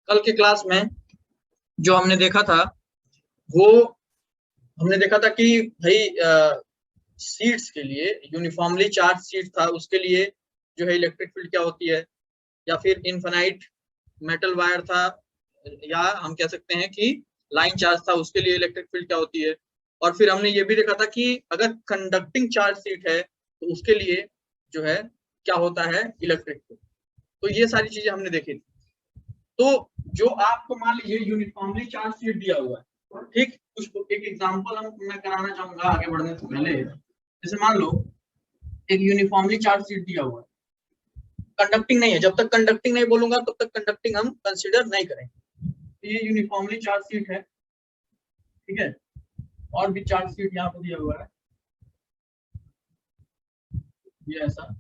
कल के क्लास में जो हमने देखा था वो हमने देखा था कि भाई सीट्स के लिए यूनिफॉर्मली चार्ज सीट था, उसके लिए जो है इलेक्ट्रिक फील्ड क्या होती है, या फिर इनफाइनाइट मेटल वायर था, या हम कह सकते हैं कि लाइन चार्ज था, उसके लिए इलेक्ट्रिक फील्ड क्या होती है। और फिर हमने ये भी देखा था कि अगर कंडक्टिंग चार्ज सीट है तो उसके लिए जो है क्या होता है, इलेक्ट्रिक फील्ड। तो ये सारी चीजें हमने देखी थी। तो जो आपको मान लीजिए यूनिफॉर्मली चार्ज शीट दिया हुआ है, ठीक, उसको एक एग्जांपल मैं कराना चाहूंगा आगे बढ़ने से पहले। जैसे मान लो एक यूनिफॉर्मली चार्ज शीट दिया हुआ है, कंडक्टिंग नहीं है, जब तक कंडक्टिंग नहीं बोलूंगा तब तक कंडक्टिंग हम कंसीडर नहीं करेंगे। तो ये यूनिफॉर्मली चार्ज शीट है, ठीक है। और भी चार्ज शीट यहाँ पे दिया हुआ है, ये ऐसा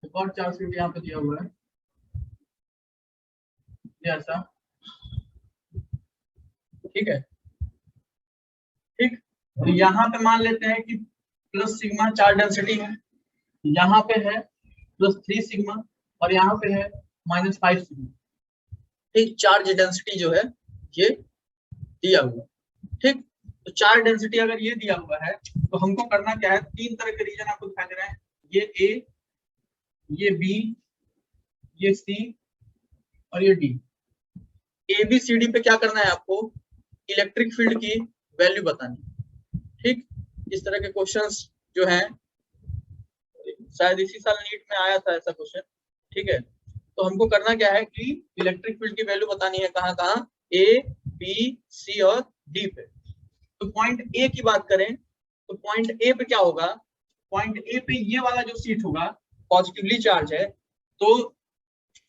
एक और चार्ज शीट यहाँ पे दिया हुआ है, ये ऐसा, ठीक है। ठीक, तो यहाँ पे मान लेते हैं कि प्लस सिग्मा चार्ज डेंसिटी है, यहाँ पे है +3 सिग्मा, और यहाँ पे है -5 सिग्मा। ठीक, चार्ज डेंसिटी जो है ये दिया हुआ, ठीक। तो चार्ज डेंसिटी अगर ये दिया हुआ है तो हमको करना क्या है, तीन तरह के रीजन आपको दिखाई दे रहे हैं, ये ए, ये बी, ये सी और ये D. A B C D पे क्या करना है आपको, इलेक्ट्रिक फील्ड की वैल्यू बतानी। ठीक, इस तरह के क्वेश्चंस जो हैं, शायद इसी साल नीट में आया था ऐसा क्वेश्चन, ठीक है। तो हमको करना क्या है कि इलेक्ट्रिक फील्ड की वैल्यू बतानी है, कहाँ कहाँ, ए बी सी और डी पे। तो पॉइंट ए की बात करें तो पॉइंट ए पे क्या होगा, पॉइंट ए पे ये वाला जो सीट होगा पॉजिटिवली चार्ज है, तो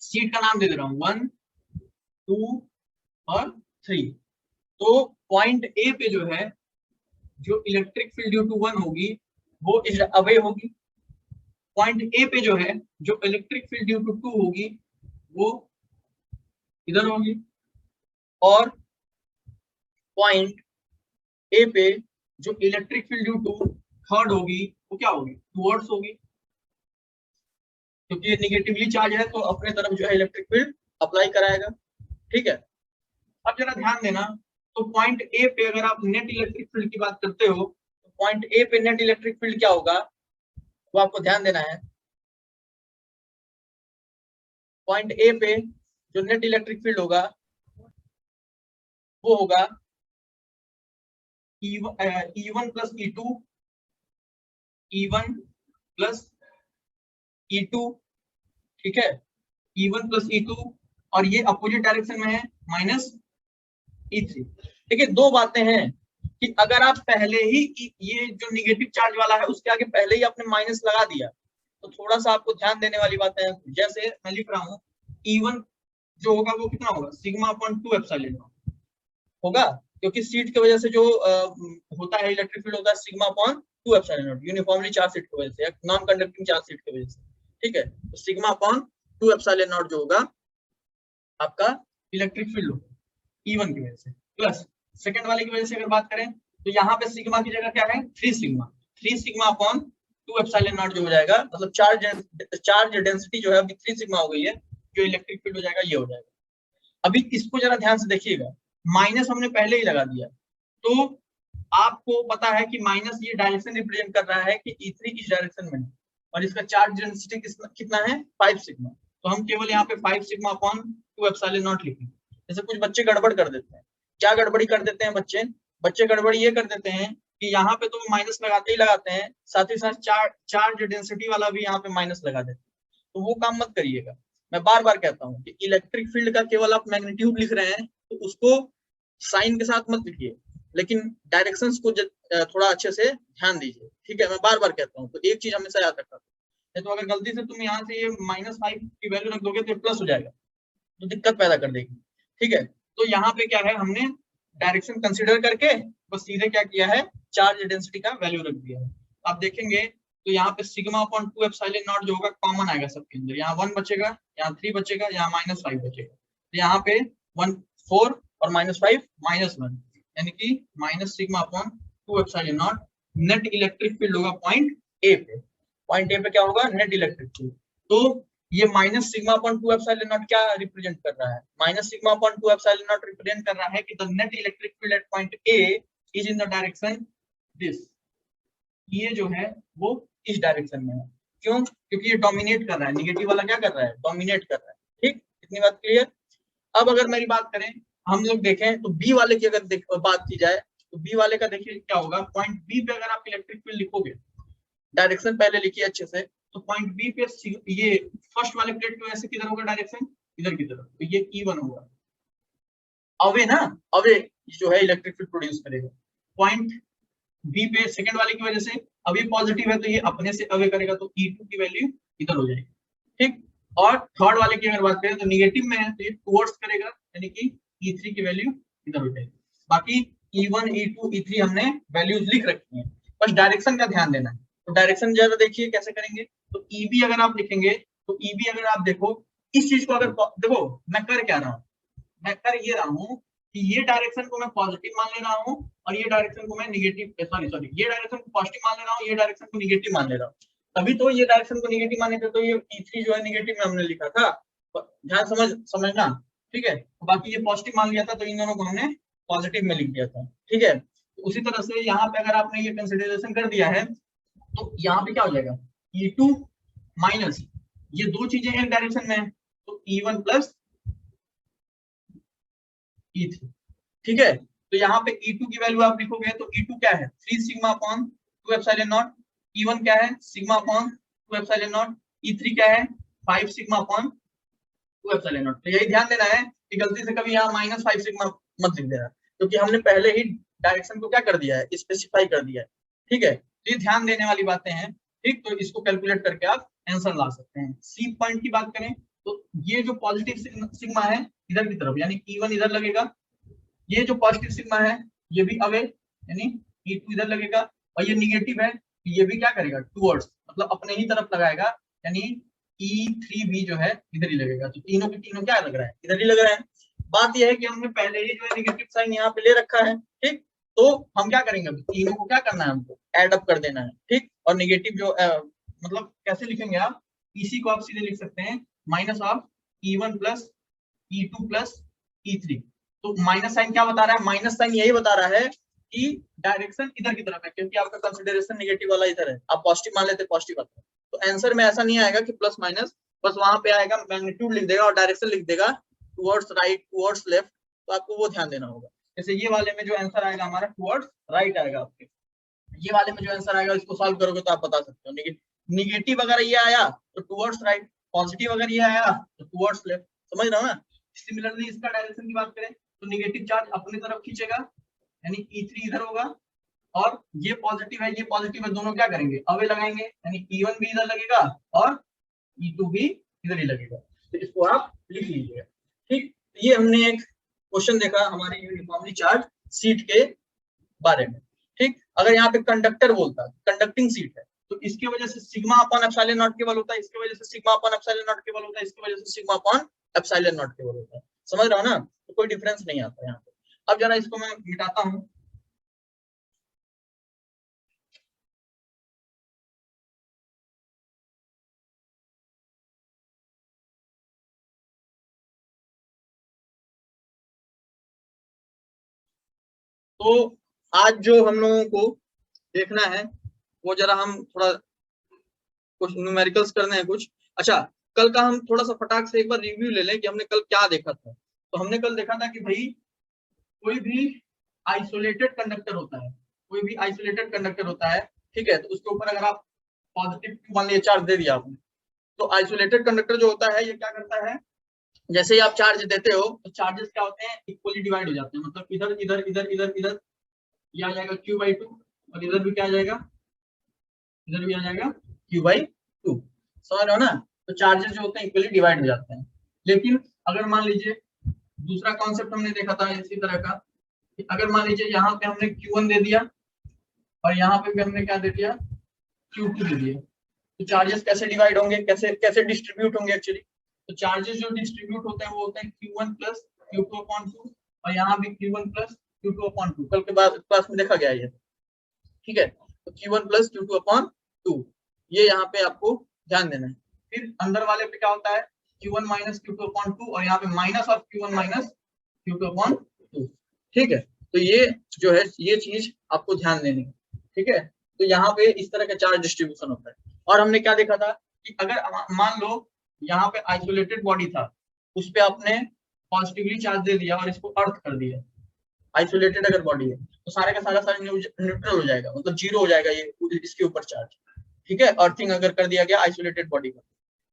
सीट का नाम दे दे रहा हूँ 1 2 और 3। तो पॉइंट ए पे जो है जो इलेक्ट्रिक फील्ड ड्यू टू 1 होगी वो इस अवे होगी। पॉइंट ए पे जो है जो इलेक्ट्रिक फील्ड ड्यू टू 2 होगी वो इधर होगी, और पॉइंट ए पे जो electric field due to third होगी वो क्या होगी, टुवर्ड्स होगी, क्योंकि ये निगेटिवली चार्ज है तो अपने तरफ जो है इलेक्ट्रिक फील्ड अप्लाई कराएगा, ठीक है। अब जरा ध्यान देना, तो पॉइंट ए पे अगर आप नेट इलेक्ट्रिक फील्ड की बात करते हो तो पॉइंट ए पे नेट इलेक्ट्रिक फील्ड क्या होगा, वो आपको ध्यान देना है। पॉइंट ए पे जो नेट इलेक्ट्रिक फील्ड होगा वो होगा E1 plus E2, E1 plus E2, ठीक है, E1 प्लस E2, और ये अपोजिट डायरेक्शन में है -E3। देखिए दो बातें हैं कि अगर आप पहले ही ये जो निगेटिव चार्ज वाला है उसके आगे पहले ही आपने माइनस लगा दिया तो थोड़ा सा आपको ध्यान देने वाली बात है। जैसे मैं लिख रहा हूँ E1 जो होगा वो कितना होगा, सिग्मा अपॉन 2 एप्सिलॉन नॉट होगा, क्योंकि सीट की वजह से जो होता है इलेक्ट्रिक फील्ड होता है sigma upon 2 epsilon not, uniformly charge seat की वजह से या नॉन कंडक्टिंग चार्ज सीट की वजह से, ठीक है। तो सिग्मा अपॉन 2 एप्सिलॉन नॉट जो होगा आपका इलेक्ट्रिक फील्ड होगा E1 की वजह से, प्लस सेकंड वाले की वजह से अगर बात करें तो यहाँ पे सिग्मा की जगह क्या है 3 सिग्मा अपॉन 2 एप्सिलॉन नॉट जो हो जाएगा, मतलब चार्ज डेंसिटी जो है अभी 3 सिग्मा हो गई है, जो इलेक्ट्रिक फील्ड हो जाएगा ये हो जाएगा। अभी इसको जरा ध्यान से देखिएगा, माइनस हमने पहले ही लगा दिया, तो आपको पता है कि माइनस ये डायरेक्शन रिप्रेजेंट कर रहा है कि E3 इस डायरेक्शन में है, और इसका चार्ज डेंसिटी कितना है 5 सिग्मा, तो हम केवल यहाँ पे 5 सिग्मा अपॉन 2 एप्सिलॉन नॉट लिखेंगे। जैसे कुछ बच्चे गड़बड़ कर देते हैं, क्या गड़बड़ी कर देते हैं बच्चे गड़बड़ी ये कर देते हैं कि यहाँ पे तो माइनस लगाते ही लगाते हैं, साथ ही साथ चार्ज डेंसिटी वाला भी यहाँ पे माइनस लगा देते हैं, तो वो काम मत करिएगा। मैं बार बार कहता हूँ कि इलेक्ट्रिक फील्ड का केवल आप मैग्नीट्यूड लिख रहे हैं तो उसको साइन के साथ मत लिखिए, लेकिन डायरेक्शंस को थोड़ा अच्छे से ध्यान दीजिए, ठीक है। मैं बार बार कहता हूँ, तो एक चीज हमेशा याद रखा, तो अगर गलती से तुम यहाँ से ये -5 की वैल्यू रख दोगे तो प्लस हो जाएगा, तो दिक्कत पैदा कर देगी, ठीक है। तो यहाँ पे क्या है, हमने डायरेक्शन कंसीडर करके बस सीधे क्या किया है, चार्ज डेंसिटी का वैल्यू रख दिया है। आप देखेंगे तो यहाँ पे सिग्मा अपॉन 2 एप्सिलॉन नॉट जो होगा कॉमन आएगा सबके अंदर, यहाँ 1 बचेगा, यहाँ 3 बचेगा, यहाँ -5 बचेगा, तो यहाँ पे 1 4 और -5 -1, यानी कि minus sigma upon 2 epsilon not. Net electric field होगा पॉइंट ए पे, पॉइंट ए पे क्या होगा, नेट इलेक्ट्रिक फील्ड। तो ये minus sigma upon 2 epsilon not क्या रिप्रेजेंट कर रहा है? Minus sigma upon 2 epsilon not represent कर रहा है कि the net electric field eight point A is in the direction this. ये जो है वो इस डायरेक्शन में है। क्यों? क्योंकि ये डोमिनेट कर रहा है, निगेटिव वाला क्या कर रहा है? डोमिनेट कर रहा है। ठीक, इतनी बात क्लियर। अब अगर मेरी बात करें, हम लोग देखें तो बी वाले की अगर बात की जाए तो बी वाले का देखिए क्या होगा। पॉइंट बी पे अगर आप इलेक्ट्रिक फील्ड लिखोगे, डायरेक्शन पहले लिखिए अच्छे से, तो पॉइंट बी पे ये फर्स्ट वाले प्लेट पे वैसे किधर होगा डायरेक्शन? इधर की तरफ, तो ये E1 होगा। अवे ना, अवे जो है इलेक्ट्रिक फील्ड प्रोड्यूस करेगा। पॉइंट बी पे सेकंड वाले की वजह से अभी पॉजिटिव है तो ये अपने से अवे करेगा, तो E2 की वैल्यू इधर हो जाएगी। ठीक, और थर्ड वाले की अगर बात करें तो निगेटिव में है तो ये टुवर्ड्स करेगा, यानी कि E3 की वैल्यू इधर हो जाएगी। बाकी E1, E2, E3 हमने वैल्यूज लिख रखी हैं, बस डायरेक्शन का ध्यान देना है। तो डायरेक्शन जरा देखिए कैसे करेंगे। तो EB अगर आप लिखेंगे तो EB अगर आप देखो, इस चीज को अगर देखो मैं कर क्या रहा हूँ, मैं कर ये रहा हूँ कि ये डायरेक्शन को मैं पॉजिटिव मान ले रहा हूँ और ये डायरेक्शन को मैं निगेटिव सॉरी ये डायरेक्शन को पॉजिटिव मान ले रहा हूँ, ये डायरेक्शन को निगेटिव मान ले रहा हूँ। तभी तो ये डायरेक्शन को निगेटिव माने थे, तो ये E3 जो है निगेटिव में हमने लिखा था। ध्यान समझना, ठीक है। बाकी ये पॉजिटिव मान लिया था तो इन दोनों को हमने पॉजिटिव में लिख दिया था। ठीक है, तो उसी तरह से यहाँ पे अगर आपने ये कंसिडरेशन कर दिया है तो यहाँ पे क्या हो जाएगा? E2 माइनस ये दो चीजें एक डायरेक्शन में है तो E1 प्लस E3। ठीक है, तो यहाँ पे E2 की वैल्यू आप लिखोगे तो E2 क्या है? 3 sigma upon 2 epsilon not. E1 क्या है? Sigma upon 2 epsilon not. E3 क्या है? 5 सिग्मा अपॉन 2 एप्सिलॉन नॉट। तो यही ध्यान देना है कि गलती से कभी यहाँ -5 सिग्मा मत लिख देना, क्योंकि हमने पहले ही डायरेक्शन को क्या कर दिया है? स्पेसिफाई कर दिया है। ठीक है, तो ये ध्यान देने वाली बातें हैं। ठीक, तो इसको कैलकुलेट करके आप आंसर ला सकते हैं। सी पॉइंट की बात करें तो ये जो पॉजिटिव सिग्मा है इधर की तरफ, यानी E1 इधर लगेगा। ये जो पॉजिटिव सिग्मा है ये भी अवे, यानी E2 इधर लगेगा। और ये निगेटिव है, ये भी क्या करेगा? टुवर्ड्स, मतलब अपने ही तरफ लगाएगा, यानी E3 भी जो है इधर ही लगेगा। तो तीनों के तीनों क्या लग रहा है? इधर ही लग रहा है। बात यह है कि हमने पहले ही जो है निगेटिव साइन यहाँ पे ले रखा है। ठीक, तो हम क्या करेंगे? अभी तीनों को क्या करना है? हमको एड अप कर देना है। ठीक, और निगेटिव जो मतलब कैसे लिखेंगे आप? इसी को आप सीधे लिख सकते हैं minus of E1 plus E2 plus E3। तो माइनस साइन क्या बता रहा है? माइनस साइन यही बता रहा है कि डायरेक्शन इधर की तरफ है, क्योंकि आपका कंसीडरेशन नेगेटिव वाला इधर है। आप पॉजिटिव मान लेते, पॉजिटिव आता है तो आंसर में ऐसा नहीं आएगा कि प्लस माइनस, बस वहां पे आएगा मैग्नीट्यूड लिख देगा और डायरेक्शन लिख देगा टुवर्ड्स राइट, टुवर्ड्स लेफ्ट। तो आपको वो ध्यान देना होगा। जैसे ये वाले में जो आंसर आएगा हमारा टुवर्ड्स राइट आएगा आपके। ये वाले में जो आंसर आएगा इसको सॉल्व करोगे तो आप बता सकते हो। निगेटिव अगर ये आया तो टुवर्ड्स राइट, पॉजिटिव अगर ये आया तो टुवर्ड्स लेफ्ट। समझ रहे हो ना? सिमिलरली इसका डायरेक्शन की बात करें तो निगेटिव चार्ज अपनी तरफ खींचेगा, यानी E3 इधर होगा, और ये पॉजिटिव है, ये पॉजिटिव है, दोनों क्या करेंगे? अवे लगाएंगे, यानी E1 भी इधर लगेगा और E2 भी इधर ही लगेगा। तो इसको आप लिख लीजिएगा। ठीक, ये हमने एक क्वेश्चन देखा हमारे यूनिफॉर्मली चार्ज सीट के बारे में। ठीक, अगर यहाँ पे कंडक्टर बोलता, कंडक्टिंग सीट है, तो इसकी वजह से सिग्मा अपॉन एप्सिलॉन नॉट केवल होता है, इसकी वजह से सिग्मा अपॉन एप्सिलॉन नॉट केवल होता है, इसकी वजह से सिग्मा अपॉन एप्सिलॉन नॉट केवल होता है। समझ रहा हो ना? तो कोई डिफरेंस नहीं आता यहाँ पे। अब जरा इसको मैं मिटाता हूँ। तो आज जो हम लोगों को देखना है वो जरा हम थोड़ा कुछ न्यूमेरिकल्स करने हैं कुछ। अच्छा, कल का हम थोड़ा सा फटाक से एक बार रिव्यू ले लें कि हमने कल क्या देखा था। तो हमने कल देखा था कि भाई कोई भी आइसोलेटेड कंडक्टर होता है, कोई भी आइसोलेटेड कंडक्टर होता है, ठीक है, तो उसके ऊपर अगर आप पॉजिटिव मान लीजिए चार्ज दे दिया आपने, तो आइसोलेटेड कंडक्टर जो होता है ये क्या करता है? जैसे ही आप चार्ज देते हो तो चार्जेस क्या होते हैं? इक्वली डिवाइड हो जाते हैं, मतलब इधर इधर इधर इधर इधर ये आ जाएगा Q/2, और इधर भी क्या आ जाएगा? इधर भी आ जाएगा Q/2। समझ रहे हो ना? तो चार्जेस जो होते हैं इक्वली डिवाइड हो जाते हैं। लेकिन अगर मान लीजिए दूसरा कॉन्सेप्ट हमने देखा था इसी तरह का, अगर मान लीजिए यहाँ पे हमने Q1 दे दिया और यहाँ पे भी हमने क्या दे दिया? Q2 दे दिया, तो चार्जेस कैसे डिवाइड होंगे, कैसे कैसे डिस्ट्रीब्यूट होंगे एक्चुअली? तो चार्जेस जो डिस्ट्रीब्यूट होते हैं वो होते हैं Q1 प्लस Q2/2, और यहाँ भी Q1 प्लस Q2/2। कल के बाद क्लास में देखा गया ये। ठीक है, तो Q1 प्लस Q2/2 ये यहाँ पे आपको ध्यान देना है। फिर अंदर वाले पे क्या होता है Q1 माइनस Q2 अपॉन 2 और यहाँ पे minus of Q1 minus Q2 upon 2। ठीक है, तो ये जो है ये चीज आपको ध्यान देनी है। ठीक है, तो यहाँ पे इस तरह का चार्ज डिस्ट्रीब्यूशन होता है। और हमने क्या देखा था कि अगर मान लो यहाँ पे आइसोलेटेड बॉडी था, उस पे आपने पॉजिटिवली चार्ज दे दिया और इसको अर्थ कर दिया, आइसोलेटेड अगर बॉडी है तो सारे का सारा न्यूट्रल हो जाएगा, मतलब जीरो हो जाएगा ये इसके ऊपर चार्ज। ठीक है, अर्थिंग अगर कर दिया गया आइसोलेटेड बॉडी का,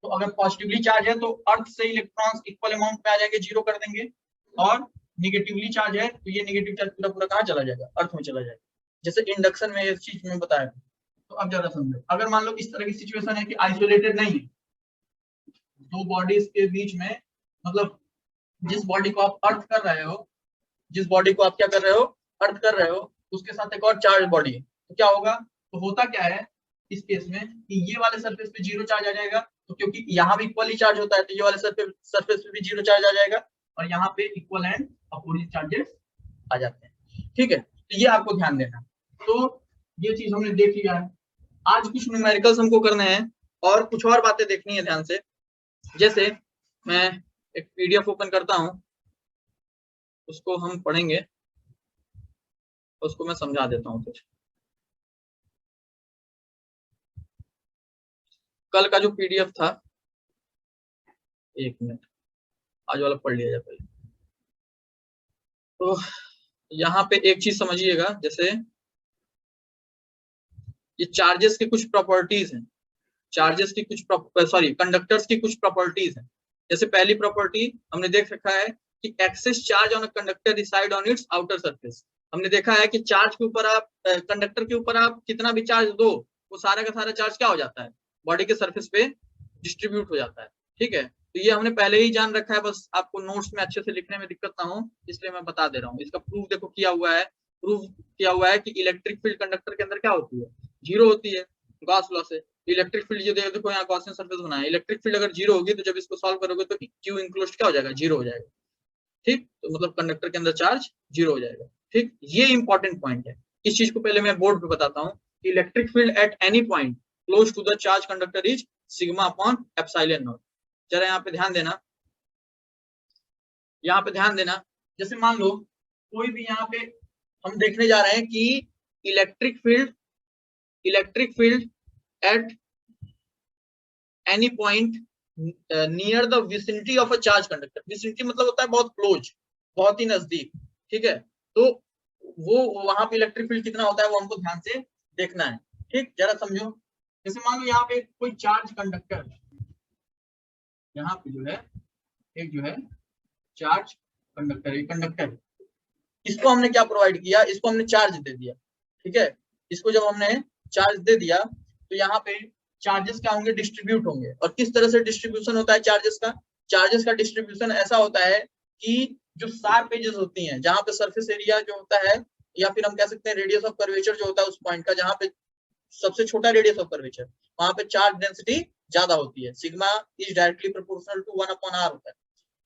तो अगर पॉजिटिवली चार्ज है तो अर्थ से इलेक्ट्रॉन्स इक्वल अमाउंट में आ जाएंगे, जीरो कर देंगे, और निगेटिवली चार्ज है तो ये निगेटिव चार्ज पूरा पूरा कहाँ चला जाएगा, अर्थ में चला जाएगा, जैसे इंडक्शन में इस चीज में बताया। तो अब जरा समझो, अगर मान लो इस तरह की सिचुएशन है कि आइसोलेटेड नहीं है, दो बॉडीज के बीच में, मतलब जिस बॉडी को आप अर्थ कर रहे हो, जिस बॉडी को आप क्या कर रहे हो, अर्थ कर रहे हो, उसके साथ एक और चार्ज बॉडी है, तो क्या होगा, तो होता क्या है इस केस में कि ये वाले सरफेस पे जीरो चार्ज आ जाएगा, तो क्योंकि यहाँ भी इक्वली चार्ज होता है तो ये वाले सरफेस पे भी जीरो चार्ज आ जाएगा, और यहाँ पे इक्वल एंड अपोजिट चार्जेस आ जाते हैं। ठीक है, तो ये आपको ध्यान देना। तो ये चीज हमने देख लिया है। आज कुछ न्यूमेरिकल्स हमको करने हैं और कुछ और बातें देखनी है ध्यान से। जैसे मैं एक पीडीएफ ओपन करता हूं, उसको हम पढ़ेंगे, उसको मैं समझा देता हूँ कुछ। कल का जो पीडीएफ था, एक मिनट, आज वाला पढ़ लिया जाए पहले। तो यहाँ पे एक चीज समझिएगा, जैसे ये चार्जेस की कुछ प्रॉपर्टीज हैं, चार्जेस की कुछ कंडक्टर्स की कुछ प्रॉपर्टीज हैं। जैसे पहली प्रॉपर्टी हमने देख रखा है कि excess charge on a conductor reside on its outer surface. हमने देखा है कि चार्ज के ऊपर आप कंडक्टर के ऊपर आप कितना भी चार्ज दो, वो सारा का सारा चार्ज क्या हो जाता है, बॉडी के सरफेस पे डिस्ट्रीब्यूट हो जाता है। ठीक है, तो ये हमने पहले ही जान रखा है, बस आपको नोट्स में अच्छे से लिखने में दिक्कत ना हो इसलिए मैं बता दे रहा हूँ। इसका प्रूफ देखो किया हुआ है, प्रूफ किया हुआ है कि इलेक्ट्रिक फील्ड कंडक्टर के अंदर क्या होती है, जीरो होती है, गॉस लॉ से। इलेक्ट्रिक फील्ड जो देखो यहाँ गॉसियन सरफेस बना है, इलेक्ट्रिक फील्ड अगर जीरो होगी तो जब इसको सॉल्व करोगे तो क्यू इंक्लोज्ड क्या हो जाएगा, जीरो हो जाएगा। ठीक, तो मतलब कंडक्टर के अंदर चार्ज जीरो हो जाएगा। ठीक, ये इंपॉर्टेंट पॉइंट है। इस चीज को पहले मैं बोर्ड पे बताता हूँ। Electric field at any point close to the charge conductor is sigma upon epsilon naught. जरा यहाँ पे ध्यान देना, यहाँ पे ध्यान देना। जैसे मान लो कोई भी यहाँ पे हम देखने जा रहे हैं कि electric field at any point near the vicinity of a charge conductor. Vicinity मतलब होता है बहुत क्लोज, बहुत ही नजदीक। ठीक है, तो वो वहां पे इलेक्ट्रिक फील्ड कितना होता है वो हमको ध्यान से देखना है। ठीक, जरा समझो। जैसे मान लो यहाँ पे कोई चार्ज कंडक्टर, यहाँ पे जो है एक जो है चार्ज कंडक्टर, एक कंडक्टर, इसको हमने क्या प्रोवाइड किया, इसको हमने चार्ज दे दिया। ठीक है, इसको जब हमने चार्ज दे दिया तो यहाँ पे चार्जेस क्या होंगे, डिस्ट्रीब्यूट होंगे। और किस तरह से डिस्ट्रीब्यूशन होता है चार्जेस का, चार्जेस का डिस्ट्रीब्यूशन ऐसा होता है कि जो शार्प एजेस होती हैं, जहां पे सरफेस एरिया जो होता है, या फिर हम कह सकते हैं रेडियस ऑफ कर्वेचर जो होता है उस पॉइंट का, जहां पे सबसे छोटा रेडियस ऑफ कर्वेचर, वहां पे चार्ज डेंसिटी ज्यादा होती है। Sigma is directly proportional to 1/r होता है।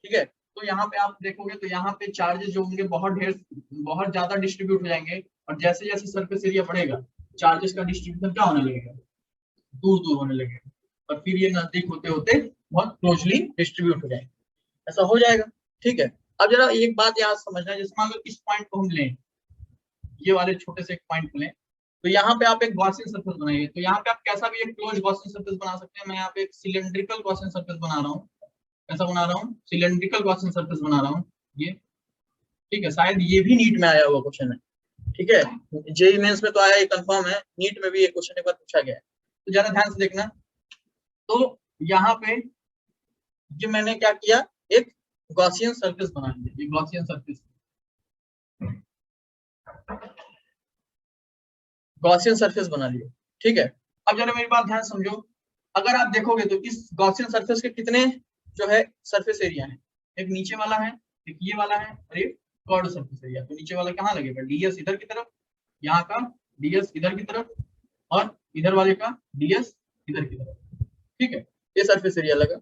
ठीक है, तो यहाँ पे आप देखोगे तो यहाँ पे चार्जेस जो होंगे बहुत ज्यादा डिस्ट्रीब्यूट हो जाएंगे, और जैसे जैसे सरफेस एरिया बढ़ेगा चार्जेस का डिस्ट्रीब्यूशन क्या होने लगेगा, दूर दूर होने लगेगा, और फिर ये नजदीक होते होते बहुत क्लोजली डिस्ट्रीब्यूट हो जाएंगे, ऐसा हो जाएगा। ठीक है, अब जरा एक बात यहाँ समझना है, जैसे मान लो इस पॉइंट को हम लें, ये वाले छोटे से एक पॉइंट को लें, तो यहाँ पे आप एक गॉसियन सरफेस बनाइए। तो यहाँ पे आप कैसा भी एक क्लोज गॉसियन सरफेस बना सकते हैं। मैं यहाँ पे एक सिलेंड्रिकल गॉसियन सरफेस बना रहा हूँ, ऐसा बना रहा हूँ, सिलेंड्रिकल गॉसियन सरफेस बना रहा हूँ ये। ठीक है, शायद ये भी नीट में आया हुआ क्वेश्चन है। ठीक है, जेईई मेंस में तो आया, ये कंफर्म है, नीट में भी ये क्वेश्चन एक बार पूछा गया है, तो जरा ध्यान से देखना। तो यहाँ पे जो मैंने क्या किया, एक गॉसियन सरफेस बना लिया, ये गॉसियन सरफेस, गॉसियन सरफेस बना लिया। ठीक है, अब जरा मेरी बात ध्यान समझो। अगर आप देखोगे तो इस गॉसियन सरफेस के कितने जो है सरफेस एरिया है, एक नीचे वाला है, एक ये वाला है, और एक कर्व सरफेस एरिया। तो नीचे वाला कहाँ लगेगा, डीएस इधर की तरफ, यहाँ का डीएस इधर की तरफ, और इधर वाले का डीएस इधर की तरफ। ठीक है, ये सरफेस एरिया लगा।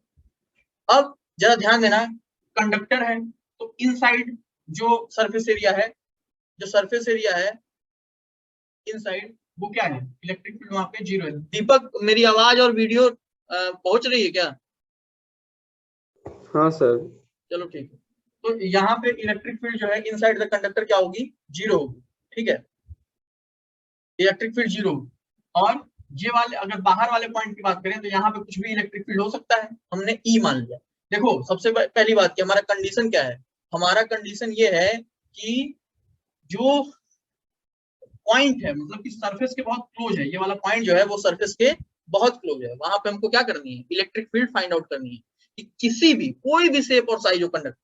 अब जरा ध्यान देना, कंडक्टर है तो इनसाइड जो सरफेस एरिया है, जो सरफेस एरिया है इनसाइड, वो क्या है, इलेक्ट्रिक फील्ड वहां पे जीरो है। दीपक, मेरी आवाज और वीडियो पहुंच रही है क्या? हाँ सर। चलो ठीक है। तो यहाँ पे इलेक्ट्रिक फील्ड जो है इनसाइड द कंडक्टर क्या होगी? जीरो होगी। ठीक है, इलेक्ट्रिक फील्ड जीरो। और ये वाले अगर बाहर वाले पॉइंट की बात करें तो यहाँ पे कुछ भी इलेक्ट्रिक फील्ड हो सकता है, हमने ई मान लिया। देखो सबसे पहली बात की हमारा कंडीशन क्या है? हमारा कंडीशन ये है कि जो पॉइंट है मतलब कि सरफेस के बहुत क्लोज है, ये वाला पॉइंट जो है वो सरफेस के बहुत क्लोज है, वहां पे हमको क्या करनी है? इलेक्ट्रिक फील्ड फाइंड आउट करनी है कि किसी भी कोई भी शेप और साइज हो कंडक्टर,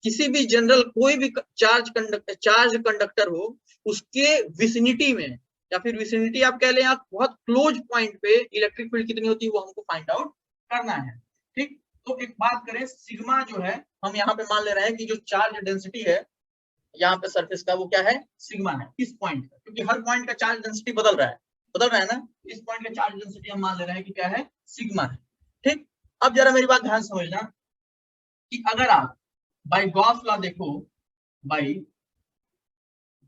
किसी भी जनरल कोई भी चार्ज कंडक्टर हो, उसके विसिनिटी में या फिर विसिनिटी आप कह लें, आप बहुत क्लोज पॉइंट पे इलेक्ट्रिक फील्ड कितनी होती है वो हमको फाइंड आउट करना है। ठीक, तो एक बात करें, सिग्मा जो है हम यहाँ पे मान ले रहे हैं कि जो चार्ज डेंसिटी है यहाँ पे सरफेस का वो क्या है? सिग्मा है इस पॉइंट का, क्योंकि हर पॉइंट का चार्ज डेंसिटी बदल रहा है ना। इस पॉइंट का चार्ज डेंसिटी हम मान ले रहे हैं कि क्या है? सिग्मा है। ठीक, अब जरा मेरी बात ध्यान समझना कि अगर आप बाय गॉस लॉ देखो, बाय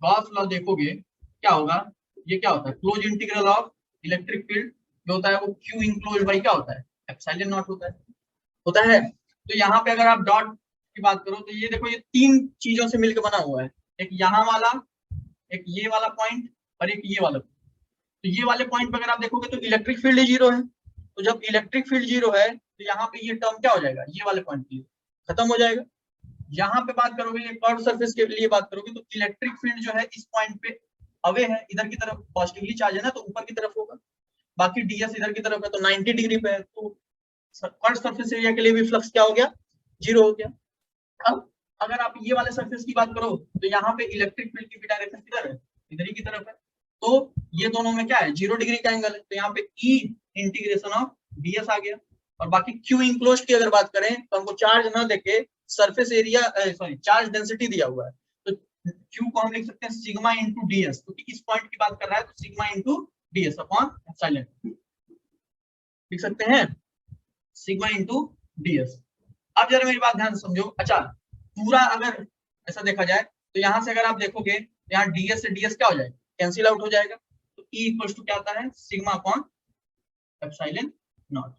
गॉस लॉ देखोगे क्या होगा? ये क्या होता है? Close integral of electric field जो होता है वो क्यू इनक्लोज बाई क्या होता है? एप्सिलॉन नॉट होता है। तो यहाँ पे अगर आप डॉट की बात करो तो ये देखो, ये तीन चीजों से मिलकर बना हुआ है, एक यहाँ वाला, एक ये वाला पॉइंट और एक ये वाला। तो ये वाले पॉइंट पे अगर आप देखोगे तो इलेक्ट्रिक फील्ड ही जीरो है। तो जब इलेक्ट्रिक फील्ड जीरो है तो यहाँ पे ये टर्म क्या हो जाएगा? ये वाले पॉइंट के लिए खत्म हो जाएगा। यहाँ पे बात करोगे, ये कर्व सरफेस के लिए बात करोगे तो इलेक्ट्रिक फील्ड जो है इस पॉइंट पे अवे है, इधर की तरफ पॉजिटिवली चार्ज है ना, तो ऊपर की तरफ होगा। बाकी डीएस इधर की तरफ है तो 90 डिग्री पे है, तो कर्व सरफेस एरिया के लिए भी फ्लक्स क्या हो गया? जीरो हो गया। अब अगर आप ये वाले सरफेस की बात करो तो यहाँ पे इलेक्ट्रिक फील्ड की भी डायरेक्शन किधर है? इधर ही की तरफ है। तो ये दोनों में क्या है? 0 डिग्री का एंगल है, तो यहाँ पे ई इंटीग्रेशन ऑफ डीएस आ गया। और बाकी क्यू इंक्लोज की अगर बात करें तो हमको चार्ज ना देके surface area sorry charge density दिया हुआ है, तो क्यू को हम लिख सकते हैं सिग्मा इंटू डीएस, क्योंकि इस पॉइंट की बात कर रहा है तो sigma into DS upon epsilon लिख सकते हैं, सिग्मा इंटू डीएस। अब जरा मेरी बात ध्यान से समझो। अच्छा, पूरा अगर ऐसा देखा जाए तो यहां से अगर आप देखोगे यहाँ डीएस से डीएस क्या हो जाएगा? कैंसिल आउट हो जाएगा। तो ई इक्वल टू क्या आता है? Sigma upon epsilon naught.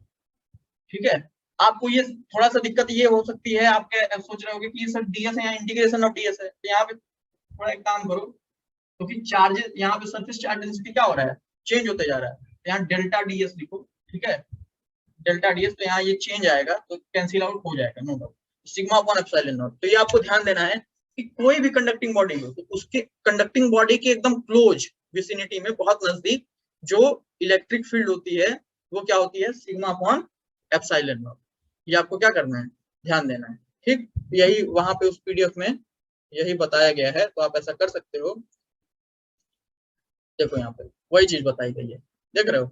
ठीक है, आपको ये थोड़ा सा दिक्कत ये हो सकती है, आपके सोच रहे होगे कि ये सर डीएस है, यहाँ इंटीग्रेशन ऑफ डीएस है, तो यहाँ पे थोड़ा एक काम करो, क्योंकि चार्जेस यहाँ पे सरफेस चार्ज डेंसिटी क्या हो रहा है? चेंज होते जा रहा है। तो यहाँ डेल्टा डीएस लिखो। ठीक है, डेल्टा डीएस, तो यहाँ ये चेंज आएगा तो कैंसिल आउट हो जाएगा, no doubt. Sigma upon epsilon naught. तो ये आपको ध्यान देना है कि कोई भी कंडक्टिंग बॉडी हो तो उसके कंडक्टिंग बॉडी के एकदम क्लोज विसिनिटी में, बहुत नजदीक, जो इलेक्ट्रिक फील्ड होती है वो क्या होती है? Sigma upon epsilon not. ये आपको क्या करना है? ध्यान देना है। ठीक, यही वहां पे उस पीडीएफ में यही बताया गया है, तो आप ऐसा कर सकते हो। देखो यहाँ पे वही चीज बताई गई है, देख रहे हो?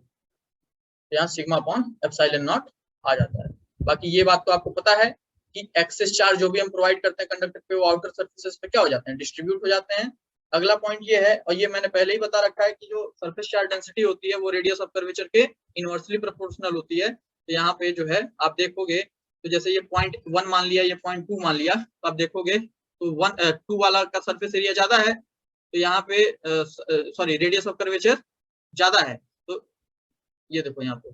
यहाँ सिग्मा अपॉन एप्सिलॉन नॉट आ जाता है। बाकी ये बात तो आपको पता है कि एक्सेस चार्ज जो भी हम प्रोवाइड करते हैं कंडक्टर पे, वो आउटर सरफेसेस पे क्या हो जाते हैं? डिस्ट्रीब्यूट हो जाते हैं। अगला पॉइंट ये है, और ये मैंने पहले ही बता रखा है, कि जो सरफेस चार्ज डेंसिटी होती है वो रेडियस ऑफ कर्वेचर के इनवर्सली प्रोपोर्शनल होती है। तो यहाँ पे जो है आप देखोगे, तो जैसे ये पॉइंट 1 मान लिया, ये पॉइंट 2 मान लिया, तो आप देखोगे तो 2 वाला का सरफेस एरिया ज्यादा है, तो यहाँ पे सॉरी रेडियस ऑफ कर्वेचर ज्यादा है। तो ये देखो यहाँ पे,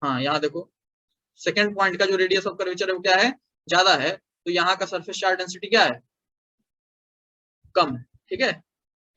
हाँ यहाँ देखो, सेकेंड पॉइंट का जो रेडियस ऑफ कर्वेचर है वो क्या है? ज्यादा है। तो यहाँ का सरफेस चार्ज डेंसिटी क्या है? कम है। ठीक है,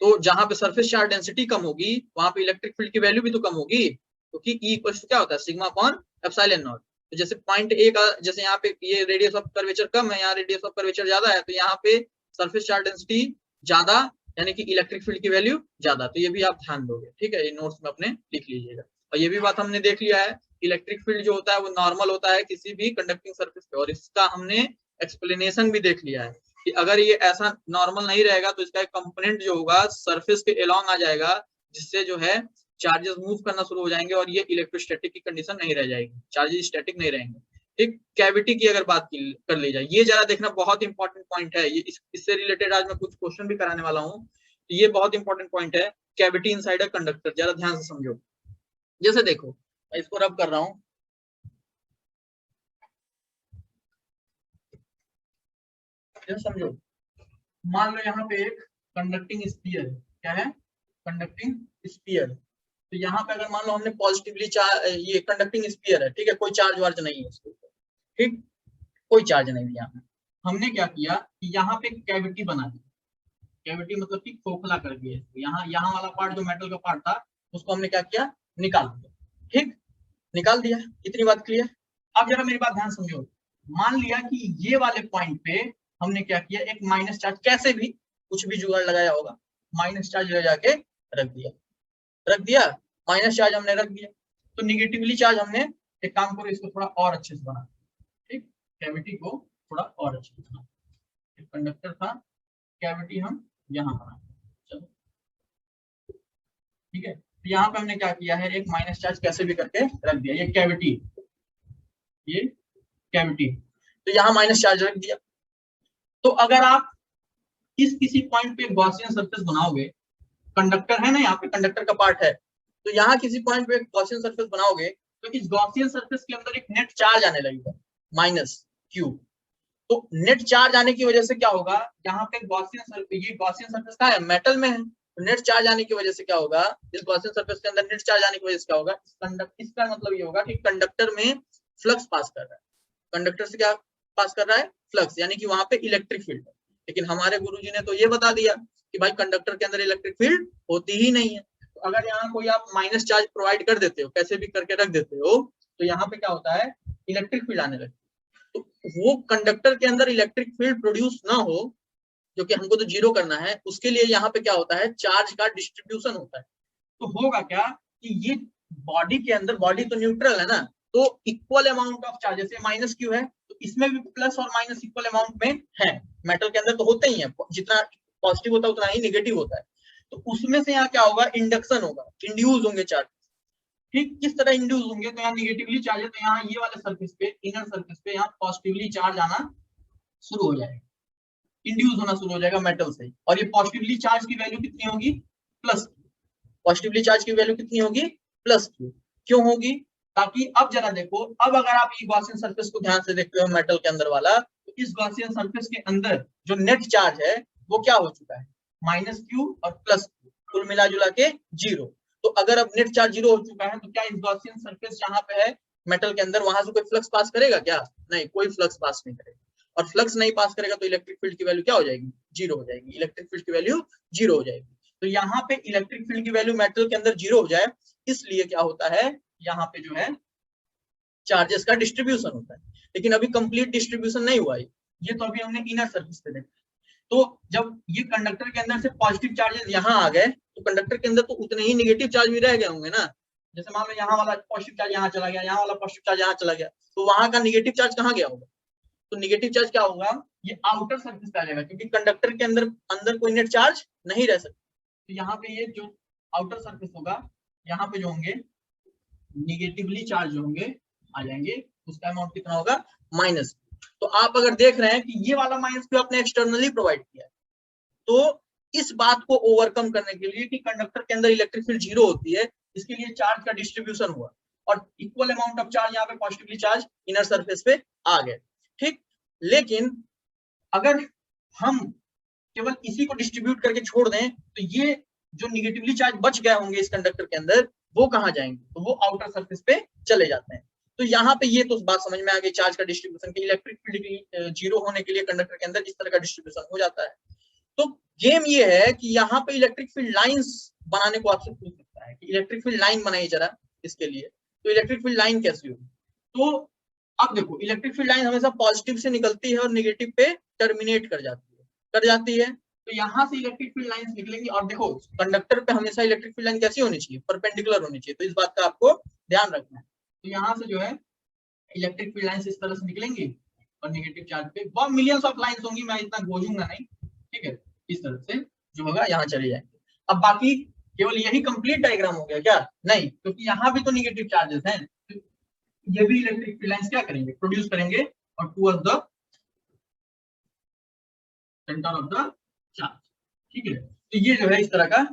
तो जहां पे सरफेस चार्ज डेंसिटी कम होगी वहां पे इलेक्ट्रिक फील्ड की वैल्यू भी तो कम होगी, क्योंकि ई इक्वल टू क्या होता है? Sigma upon epsilon naught. तो जैसे पॉइंट ए का, जैसे यहाँ पे ये रेडियस ऑफ कर्वेचर कम है, यहाँ रेडियस ऑफ कर्वेचर ज्यादा है, तो यहाँ पे सरफेस चार्ज डेंसिटी ज्यादा, यानी कि इलेक्ट्रिक फील्ड की वैल्यू ज्यादा। तो ये भी आप ध्यान दोगे। ठीक है, ये नोट्स में अपने लिख लीजिएगा। और ये भी बात हमने देख लिया है, इलेक्ट्रिक फील्ड जो होता है वो नॉर्मल होता है किसी भी कंडक्टिंग सरफेस पे, और इसका हमने एक्सप्लेनेशन भी देख लिया है कि अगर ये ऐसा नॉर्मल नहीं रहेगा तो इसका एक कंपोनेंट जो होगा सरफेस के अलोंग आ जाएगा, जिससे जो है चार्जेस मूव करना शुरू हो जाएंगे, और ये इलेक्ट्रोस्टैटिक की कंडीशन नहीं रह जाएगी, चार्जेस स्टैटिक नहीं रहेंगे। एक कैविटी की अगर बात कर ली जाए, ये जरा देखना बहुत इंपॉर्टेंट पॉइंट है, ये इससे रिलेटेड आज मैं कुछ क्वेश्चन भी कराने वाला हूँ। ये बहुत इंपॉर्टेंट पॉइंट है, कैविटी इनसाइड अ कंडक्टर, जरा ध्यान से समझो। जैसे देखो, मैं इसको रब कर रहा हूँ, समझो। मान लो यहाँ पे एक कंडक्टिंग स्फीयर है, क्या है? Conducting sphere. तो यहाँ पे अगर मान लो हमने पॉजिटिवली चार्ज, ये कंडक्टिंग स्फीयर है, ठीक है, कोई चार्ज वार्ज नहीं है उसके ऊपर, ठीक, कोई चार्ज नहीं दिया, हमने क्या किया कि यहाँ पे कैविटी बना दी, कैविटी मतलब कि खोखला कर दिया, यहाँ वाला पार्ट जो मेटल का पार्ट था उसको हमने क्या किया, निकाल दिया, ठीक, निकाल दिया। इतनी बात क्लियर। अब जरा मेरी बात ध्यान समझो, मान लिया कि ये वाले पॉइंट पे हमने क्या किया, एक माइनस चार्ज, कैसे भी कुछ भी जुगाड़ लगाया होगा, माइनस चार्ज ले जाके रख दिया, माइनस चार्ज हमने रख दिया, तो निगेटिवली चार्ज हमने, एक काम करो इसको थोड़ा और अच्छे से बना, ठीक, कैविटी को थोड़ा और अच्छे से बना, कंडक्टर था, कैविटी हम यहाँ बना, चलो ठीक है। तो यहाँ पे हमने क्या किया है, एक माइनस चार्ज कैसे भी करके रख दिया, ये कैविटी, तो यहाँ माइनस चार्ज रख दिया। तो अगर आप किसी पॉइंट पे गॉसियन सरफेस बनाओगे, कंडक्टर है ना, यहाँ पे कंडक्टर का पार्ट है, तो यहाँ किसी पॉइंट पे गॉसियन सरफेस बनाओगे तो इस गॉसियन सरफेस के अंदर एक नेट चार्ज आने लगेगा माइनस क्यू। तो नेट चार्ज आने की वजह से क्या होगा, यहाँ पे गॉसियन सरफेस, ये गॉसियन सरफेस का है, मेटल में है, तो नेट चार्ज आने की वजह से क्या होगा, इस गॉसियन सरफेस के अंदर नेट चार्ज आने की वजह से क्या होगा, इसका मतलब ये होगा कि कंडक्टर में फ्लक्स पास कर रहा है, कंडक्टर से क्या पास कर रहा है, फ्लक्स, यानी कि वहां पे इलेक्ट्रिक फील्ड है। लेकिन हमारे गुरुजी ने तो ये बता दिया कि भाई कंडक्टर के अंदर इलेक्ट्रिक फील्ड होती ही नहीं है। तो अगर यहाँ कोई आप माइनस चार्ज प्रोवाइड कर देते हो, कैसे भी करके रख देते हो, तो यहाँ पे क्या होता है, इलेक्ट्रिक फील्ड आने लगती है। तो वो कंडक्टर के अंदर इलेक्ट्रिक फील्ड प्रोड्यूस ना हो, जो कि हमको तो जीरो करना है, उसके लिए यहाँ पे क्या होता है, चार्ज का डिस्ट्रीब्यूशन होता है। तो होगा क्या कि ये बॉडी के अंदर, बॉडी तो न्यूट्रल है ना, तो इक्वल अमाउंट ऑफ चार्ज, जैसे माइनस क्यू है तो इसमें भी प्लस और माइनस इक्वल अमाउंट में है, मेटल के अंदर तो होते ही है, जितना पॉजिटिव होता है उतना ही नेगेटिव होता है। तो उसमें से यहाँ क्या होगा, इंडक्शन होगा, इंड्यूस होंगे चार्ज, ठीक, किस तरह इंड्यूस होंगे, तो यहाँ निगेटिवली चार्ज है, तो यहाँ ये वाले सरफेस पे, इनर सरफेस पे यहाँ पॉजिटिवली चार्ज आना शुरू हो जाएगा, इंड्यूस होना शुरू हो जाएगा मेटल से, और ये पॉजिटिवली चार्ज की वैल्यू कितनी होगी, प्लस, पॉजिटिवली चार्ज की वैल्यू कितनी होगी, प्लस क्यू। क्यों होगी, ताकि अब जरा देखो, अब अगर आप ये गॉसियन सरफेस को ध्यान से देखते हो मेटल के अंदर वाला, तो इस गॉसियन सरफेस के अंदर जो नेट चार्ज है वो क्या हो चुका है, माइनस क्यू और प्लस क्यू, कुल मिला जुला के जीरो। तो अगर अब नेट चार्ज जीरो हो चुका है, तो क्या इस गॉसियन सरफेस जहां पे है मेटल के अंदर, वहां से कोई फ्लक्स पास करेगा क्या, नहीं, कोई फ्लक्स पास नहीं करेगा, और फ्लक्स नहीं पास करेगा तो इलेक्ट्रिक फील्ड की वैल्यू क्या हो जाएगी, जीरो हो जाएगी, इलेक्ट्रिक फील्ड की वैल्यू जीरो हो जाएगी। तो यहाँ पे इलेक्ट्रिक फील्ड की वैल्यू मेटल के अंदर जीरो हो जाए, इसलिए क्या होता है, यहाँ पे जो है चार्जेस का डिस्ट्रीब्यूशन होता है। लेकिन अभी कंप्लीट डिस्ट्रीब्यूशन नहीं हुआ है, ये तो अभी हमने इनर सरफेस पे देखा। तो जब ये कंडक्टर के अंदर से पॉजिटिव चार्जेस यहाँ आ गए, तो कंडक्टर के अंदर तो उतने ही नेगेटिव चार्ज भी रह गए होंगे ना, जैसे मान लो यहाँ वाला पॉजिटिव चार्ज यहाँ चला गया, यहाँ वाला पॉजिटिव चार्ज यहाँ चला गया, तो वहां का निगेटिव चार्ज कहाँ गया होगा, तो निगेटिव चार्ज क्या होगा, ये आउटर सरफेस पे आ जाएगा, क्योंकि कंडक्टर के अंदर कोई नेट चार्ज नहीं रह सकता। तो यहाँ पे ये जो आउटर सरफेस होगा, यहाँ पे जो होंगे निगेटिवली चार्ज होंगे आ जाएंगे, उसका अमाउंट कितना होगा, माइनस। तो आप अगर देख रहे हैं कि ये वाला माइनस क्यू आपने एक्सटर्नली प्रोवाइड किया, तो इस बात को ओवरकम करने के लिए कि कंडक्टर के अंदर इलेक्ट्रिक फील्ड जीरो होती है, इसके लिए चार्ज का डिस्ट्रीब्यूशन हुआ और इक्वल अमाउंट ऑफ चार्ज यहाँ पे पॉजिटिवली चार्ज इनर सरफेस पे आ गए, ठीक। लेकिन अगर हम केवल इसी को डिस्ट्रीब्यूट करके छोड़ दें, तो ये जो निगेटिवली चार्ज बच गए होंगे इस कंडक्टर के अंदर, वो कहाँ जाएंगे, तो वो आउटर सरफेस पे चले जाते हैं। तो यहाँ पे ये तो बात समझ में आ गई चार्ज का डिस्ट्रीब्यूशन की, इलेक्ट्रिक फील्ड जीरो होने के लिए कंडक्टर के अंदर इस तरह का डिस्ट्रीब्यूशन हो जाता है। तो गेम ये है कि यहाँ पे इलेक्ट्रिक फील्ड लाइंस बनाने को आपसे पूछ सकता है कि इलेक्ट्रिक फील्ड लाइन बनाइए जरा इसके लिए, तो इलेक्ट्रिक फील्ड लाइन कैसी होगी। तो अब देखो, इलेक्ट्रिक फील्ड लाइन हमेशा पॉजिटिव से निकलती है और नेगेटिव पे टर्मिनेट कर जाती है। तो यहाँ से इलेक्ट्रिक फील्ड लाइंस निकलेंगी, और देखो कंडक्टर पे हमेशा इलेक्ट्रिक फील्ड लाइन कैसी होनी चाहिए, परपेंडिकुलर होनी चाहिए, तो इस बात का आपको ध्यान रखना है। तो यहाँ से जो है इलेक्ट्रिक फील्ड लाइंस इस तरह से निकलेंगी और नेगेटिव चार्ज पे बहुत मिलियंस ऑफ लाइंस होंगी, मैं इतना खोजूंगा नहीं, ठीक है, इस तरह से जो होगा यहाँ चले जाएंगे। अब बाकी केवल यही कंप्लीट डायग्राम हो गया क्या, नहीं, क्योंकि यहाँ भी तो नेगेटिव चार्जेस हैं, ये भी इलेक्ट्रिक फील्ड लाइंस क्या करेंगे, प्रोड्यूस करेंगे और towards the centre of the charge, ठीक है। तो ये जो है इस तरह का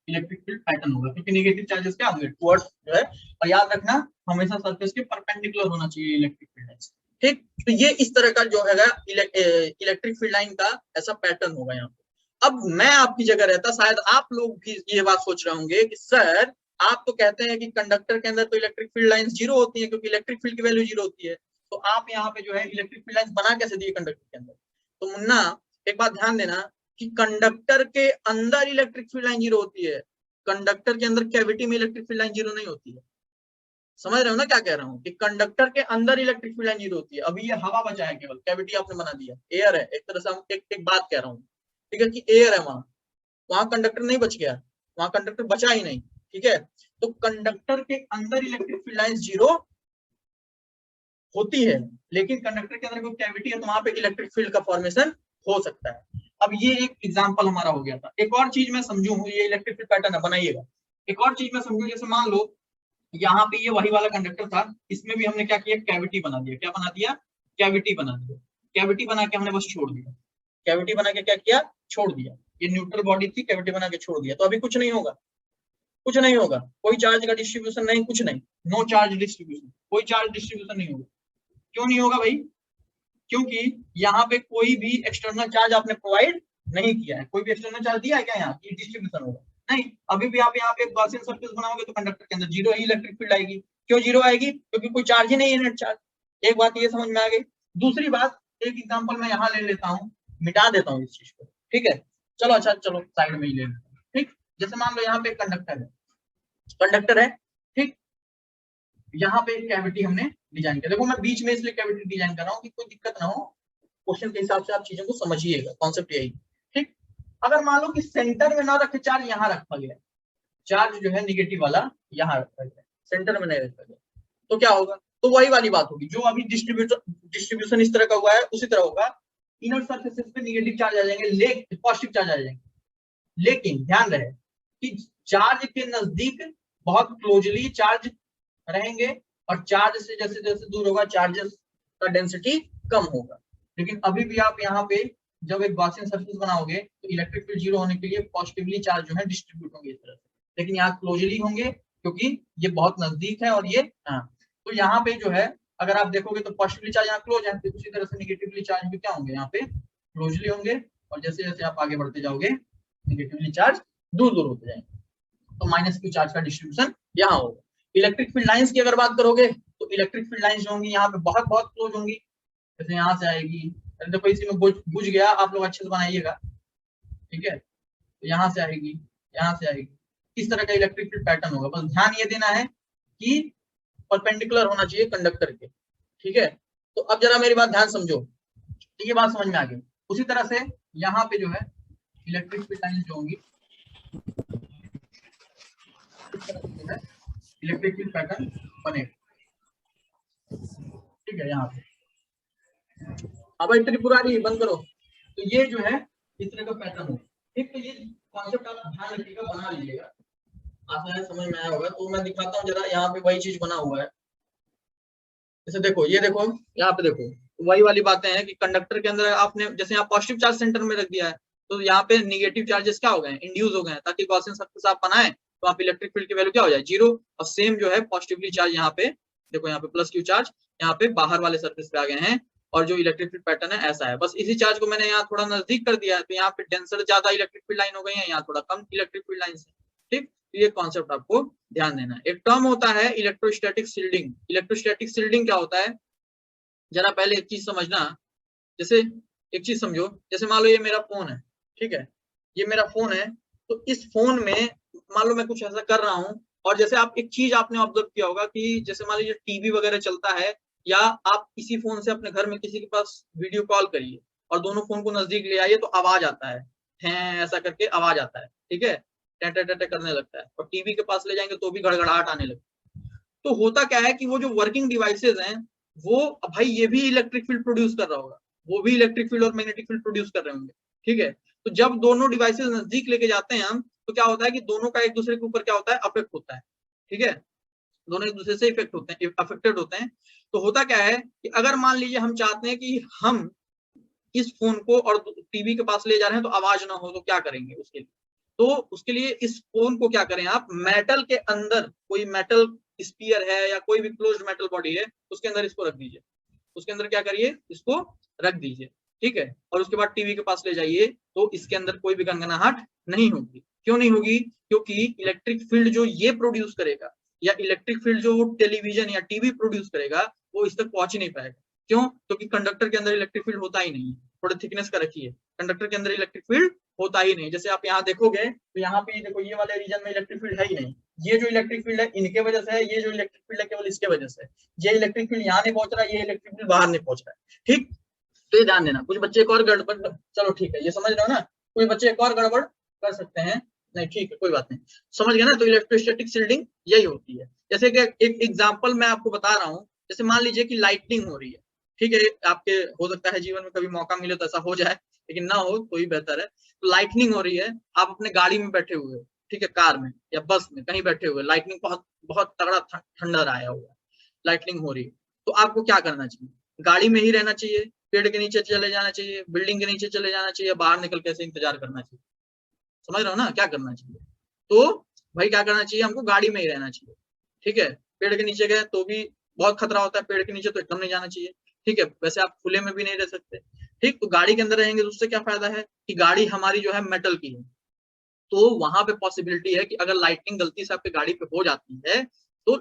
इलेक्ट्रिक फील्ड पैटर्न होगा, क्योंकि नेगेटिव चार्जेस क्या होंगे, टुवर्ड्स जो है, और याद रखना हमेशा सरफेस के परपेंडिकुलर होना चाहिए इलेक्ट्रिक फील्ड लाइंस, ठीक। तो ये इस तरह का जो है इलेक्ट्रिक फील्ड लाइन का ऐसा पैटर्न होगा यहाँ पे। अब मैं आपकी जगह रहता, शायद आप लोग भी ये बात सोच रहे होंगे कि सर आप तो कहते हैं कि कंडक्टर के अंदर तो इलेक्ट्रिक फील्ड लाइंस जीरो होती है, क्योंकि इलेक्ट्रिक फील्ड की वैल्यू जीरो होती है। तो आप यहाँ पे जो है इलेक्ट्रिक फील्ड लाइंस बना कैसे दिए कंडक्टर के अंदर? तो मुन्ना एक बात ध्यान देना कि कंडक्टर के अंदर इलेक्ट्रिक फील्ड लाइन जीरो होती है, कंडक्टर के अंदर कैविटी में इलेक्ट्रिक फील्ड लाइन जीरो नहीं होती है। समझ रहे हो ना क्या कह रहा हूँ, कि कंडक्टर के अंदर इलेक्ट्रिक फील्ड लाइन जीरो होती है। अभी ये हवा बचा है, केवल कैविटी आपने बना दिया, एयर है एक तरह से। हम एक बात कह रहा हूँ, ठीक है, कि एयर है वहां कंडक्टर नहीं बच गया, वहां कंडक्टर बचा ही नहीं, ठीक है। तो कंडक्टर के अंदर इलेक्ट्रिक फील्ड लाइंस जीरो होती है, लेकिन कंडक्टर के अंदर कोई कैविटी है तो वहां पे इलेक्ट्रिक फील्ड का फॉर्मेशन हो सकता है। अब ये एक एग्जांपल हमारा हो गया था। एक और चीज मैं समझू, ये इलेक्ट्रिक फील्ड पैटर्न है, बनाइएगा। एक और चीज मैं समझू, जैसे मान लो यहाँ पे ये वही वाला कंडक्टर था, इसमें भी हमने क्या किया, कैविटी बना दिया। क्या बना दिया? कैविटी बना दिया। कैविटी बना के हमने बस छोड़ दिया। कैविटी बना के क्या किया? छोड़ दिया। ये न्यूट्रल बॉडी थी, कैविटी बना के छोड़ दिया। तो अभी कुछ नहीं होगा, कुछ नहीं होगा, कोई चार्ज का डिस्ट्रीब्यूशन नहीं, कुछ नहीं, नो चार्ज डिस्ट्रीब्यूशन, कोई चार्ज डिस्ट्रीब्यूशन नहीं होगा। क्यों नहीं होगा भाई? क्योंकि यहाँ पे कोई भी एक्सटर्नल चार्ज आपने प्रोवाइड नहीं किया है। कोई भी एक्सटर्नल चार्ज दिया है क्या यहाँ कि डिस्ट्रीब्यूशन होगा? नहीं। अभी भी आप यहाँ पे गॉसियन सरफेस बनाओगे तो कंडक्टर के अंदर जीरो ही इलेक्ट्रिक फील्ड आएगी। क्यों जीरो आएगी? क्योंकि कोई चार्ज ही नहीं है, नेट चार्ज। एक बात ये समझ में आ गई। दूसरी बात, एक एग्जांपल मैं यहाँ ले लेता हूँ, मिटा देता हूँ इस चीज को, ठीक है। चलो अच्छा, चलो साइड में ही ले लेता हूँ, ठीक। जैसे मान लो यहाँ पे कंडक्टर है, कंडक्टर है, ठीक। यहाँ पे एक कैविटी हमने डिजाइन किया। देखो मैं बीच में इसलिए कैविटी डिजाइन कर रहा हूँ कि कोई दिक्कत ना हो, क्वेश्चन के हिसाब से आप चीजों को समझिएगा, कॉन्सेप्ट यही, ठीक। अगर मान लो कि सेंटर में ना रखे चार्ज, यहाँ रखा गया चार्ज जो है निगेटिव वाला, यहाँ रखा गया, सेंटर में नहीं रखा गया, तो क्या होगा? तो वही वाली बात होगी, जो अभी डिस्ट्रीब्यूशन इस तरह का हुआ है उसी तरह होगा। इनर सरफेसेस पे निगेटिव चार्ज आ जाएंगे, लेकिन पॉजिटिव चार्ज आ जाएंगे। लेकिन ध्यान रहे कि चार्ज के नजदीक बहुत क्लोजली चार्ज रहेंगे, और चार्ज से जैसे जैसे दूर होगा चार्जेस का डेंसिटी कम होगा। लेकिन अभी भी आप यहाँ पे जब एक गॉसियन सरफेस बनाओगे तो इलेक्ट्रिक फील्ड जीरो होने के लिए पॉजिटिवली चार्ज जो है डिस्ट्रीब्यूट होंगे इस तरह से, लेकिन यहाँ क्लोजली होंगे क्योंकि ये बहुत नजदीक है और ये हाँ। तो यहाँ पे जो है अगर आप देखोगे तो पॉजिटिवली चार्ज यहाँ क्लोज है, तो उसी तरह से निगेटिवली चार्ज भी क्या होंगे, यहाँ पे क्लोजली होंगे, और जैसे जैसे आप आगे बढ़ते जाओगे निगेटिवली चार्ज दूर दूर होते जाएंगे। तो माइनस क्यू चार्ज का डिस्ट्रीब्यूशन यहाँ होगा। इलेक्ट्रिक फील्ड लाइंस की अगर बात करोगे तो इलेक्ट्रिक फील्ड लाइंस जो होंगी यहाँ पे बहुत बहुत क्लोज होंगी, जैसे यहाँ से आएगी, देखो इसी में बुझ गया, आप लोग अच्छे से बनाइएगा, ठीक है। तो यहाँ से आएगी, यहाँ से आएगी, इस तरह का इलेक्ट्रिक फील्ड पैटर्न होगा। बस ध्यान ये देना है कि परपेंडिकुलर होना चाहिए कंडक्टर के, ठीक है। तो अब जरा मेरी बात ध्यान समझो, तो ये बात समझ में आ गई। उसी तरह से यहाँ पे जो है इलेक्ट्रिक फील्ड लाइंस जो होंगी इलेक्ट्रिक फील्ड पैटर्न बनेगा, ठीक है। यहाँ पे अब त्रिपुरारी बंद करो, तो ये जो है इस तरह का पैटर्न हो, ठीक। तो ये कॉन्सेप्ट आप ध्यान रखिएगा, बना लीजिएगा, आशा है समझ में आया होगा। तो मैं दिखाता हूँ जरा, यहाँ पे वही चीज बना हुआ है। जैसे देखो, ये देखो, यहाँ पे देखो वही वाली बातें हैं कि कंडक्टर के अंदर आपने जैसे यहाँ पॉजिटिव चार्ज सेंटर में रख दिया है, तो यहाँ पे निगेटिव चार्जेस क्या हो गए, इंड्यूस हो गए हैं, ताकि गॉसियन सरफेस आप बनाए तो आप इलेक्ट्रिक फील्ड की वैल्यू क्या हो जाए, जीरो। और सेम जो है पॉजिटिवली चार्ज यहाँ पे देखो, यहाँ पे प्लस क्यू चार्ज यहाँ पे बाहर वाले सरफेस पे आ गए हैं, और जो इलेक्ट्रिक फील्ड पैटर्न है ऐसा है। बस इसी चार्ज को मैंने यहाँ थोड़ा नजदीक कर दिया है, तो यहाँ पे डेंसर ज्यादा इलेक्ट्रिक फील्ड लाइन हो गई है, यहाँ थोड़ा कम इलेक्ट्रिक फील्ड लाइन है, ठीक। तो ये कॉन्सेप्ट आपको ध्यान देना है। एक टर्म होता है इलेक्ट्रोस्टैटिक शील्डिंग। इलेक्ट्रोस्टैटिक शील्डिंग क्या होता है, जरा पहले एक चीज समझना। जैसे एक चीज समझो, जैसे मान लो ये मेरा फोन है, ठीक है, ये मेरा फोन है, तो इस फोन में मान लो मैं कुछ ऐसा कर रहा हूँ, और जैसे आप एक चीज आपने ऑब्जर्व किया होगा कि जैसे मान लीजिए टीवी वगैरह चलता है, या आप इसी फोन से अपने घर में किसी के पास वीडियो कॉल करिए और दोनों फोन को नजदीक ले आइए, तो आवाज आता है, ऐसा करके आवाज आता है, ठीक है, टे टे टे करने लगता है। और टीवी के पास ले जाएंगे तो भी गड़गड़ाहट आने लगती है। तो होता क्या है कि वो जो वर्किंग डिवाइसेज हैं वो भाई ये भी इलेक्ट्रिक फील्ड प्रोड्यूस कर रहा होगा, वो भी इलेक्ट्रिक फील्ड और मैग्नेटिक फील्ड प्रोड्यूस कर रहे होंगे, ठीक है। तो जब दोनों डिवाइसेज नजदीक लेके जाते हैं हम, तो क्या होता है कि दोनों का एक दूसरे के ऊपर क्या होता है, अफेक्ट होता है, ठीक है, दोनों एक दूसरे से इफेक्ट होते हैं, अफेक्टेड होते हैं। तो होता क्या है कि अगर मान लीजिए हम चाहते हैं कि हम इस फोन को और टीवी के पास ले जा रहे हैं तो आवाज ना हो, तो क्या करेंगे उसके लिए, तो उसके लिए इस फोन को क्या करें आप, मेटल के अंदर कोई मेटल स्पीयर है या कोई भी क्लोज्ड मेटल बॉडी है उसके अंदर इसको रख दीजिए, उसके अंदर क्या करिए, इसको रख दीजिए, ठीक है। और उसके बाद टीवी के पास ले जाइए तो इसके अंदर कोई भी गनगनाहट नहीं होगी, क्यों नहीं होगी? क्योंकि इलेक्ट्रिक फील्ड जो ये प्रोड्यूस करेगा या इलेक्ट्रिक फील्ड जो टेलीविजन या टीवी प्रोड्यूस करेगा वो इस तक पहुंच ही नहीं पाएगा। क्यों? क्योंकि कंडक्टर के अंदर इलेक्ट्रिक फील्ड होता ही नहीं है। थोड़ा थिकनेस का रखिए, कंडक्टर के अंदर इलेक्ट्रिक फील्ड होता ही नहीं। जैसे आप यहाँ देखोगे तो यहाँ पे देखो ये वाले रीजन में इलेक्ट्रिक फील्ड है ही नहीं। ये जो इलेक्ट्रिक फील्ड है इनके वजह से है, ये जो इलेक्ट्रिक फील्ड है केवल इसके वजह से। ये इलेक्ट्रिक फील्ड यहाँ नहीं पहुंच रहा है, ये इलेक्ट्रिक फील्ड बाहर नहीं पहुंच रहा है। ठीक, तो ये ध्यान देना। कुछ बच्चे एक और गड़बड़, चलो ठीक है ये समझ रहे हो ना, कुछ बच्चे एक और गड़बड़ कर सकते हैं, नहीं ठीक है कोई बात नहीं, समझ गए ना। तो इलेक्ट्रोस्टैटिक शील्डिंग यही होती है। जैसे कि एक एग्जांपल मैं आपको बता रहा हूँ, जैसे मान लीजिए कि लाइटनिंग हो रही है, ठीक है, आपके हो सकता है जीवन में कभी मौका मिले तो ऐसा हो जाए, लेकिन ना हो तो ही बेहतर है। तो लाइटनिंग हो रही है, आप अपने गाड़ी में बैठे हुए, ठीक है, कार में या बस में कहीं बैठे हुए, लाइटनिंग बहुत बहुत तगड़ा थंडर आया हुआ, लाइटनिंग हो रही है, तो आपको क्या करना चाहिए? गाड़ी में ही रहना चाहिए, पेड़ के नीचे चले जाना चाहिए, बिल्डिंग के नीचे चले जाना चाहिए, बाहर निकल के ऐसे इंतजार करना चाहिए? समझ रहे हो ना क्या करना चाहिए? तो भाई क्या करना चाहिए, हमको गाड़ी में ही रहना चाहिए। ठीक है, पेड़ के नीचे गए तो भी बहुत खतरा होता है, पेड़ के नीचे तो एकदम नहीं जाना चाहिए। ठीक है, वैसे आप खुले में भी नहीं रह सकते। ठीक, तो गाड़ी के अंदर रहेंगे तो उससे क्या फायदा है कि गाड़ी हमारी जो है मेटल की है, तो वहां पे पॉसिबिलिटी है कि अगर लाइटनिंग गलती से आपकी गाड़ी पे हो जाती है, तो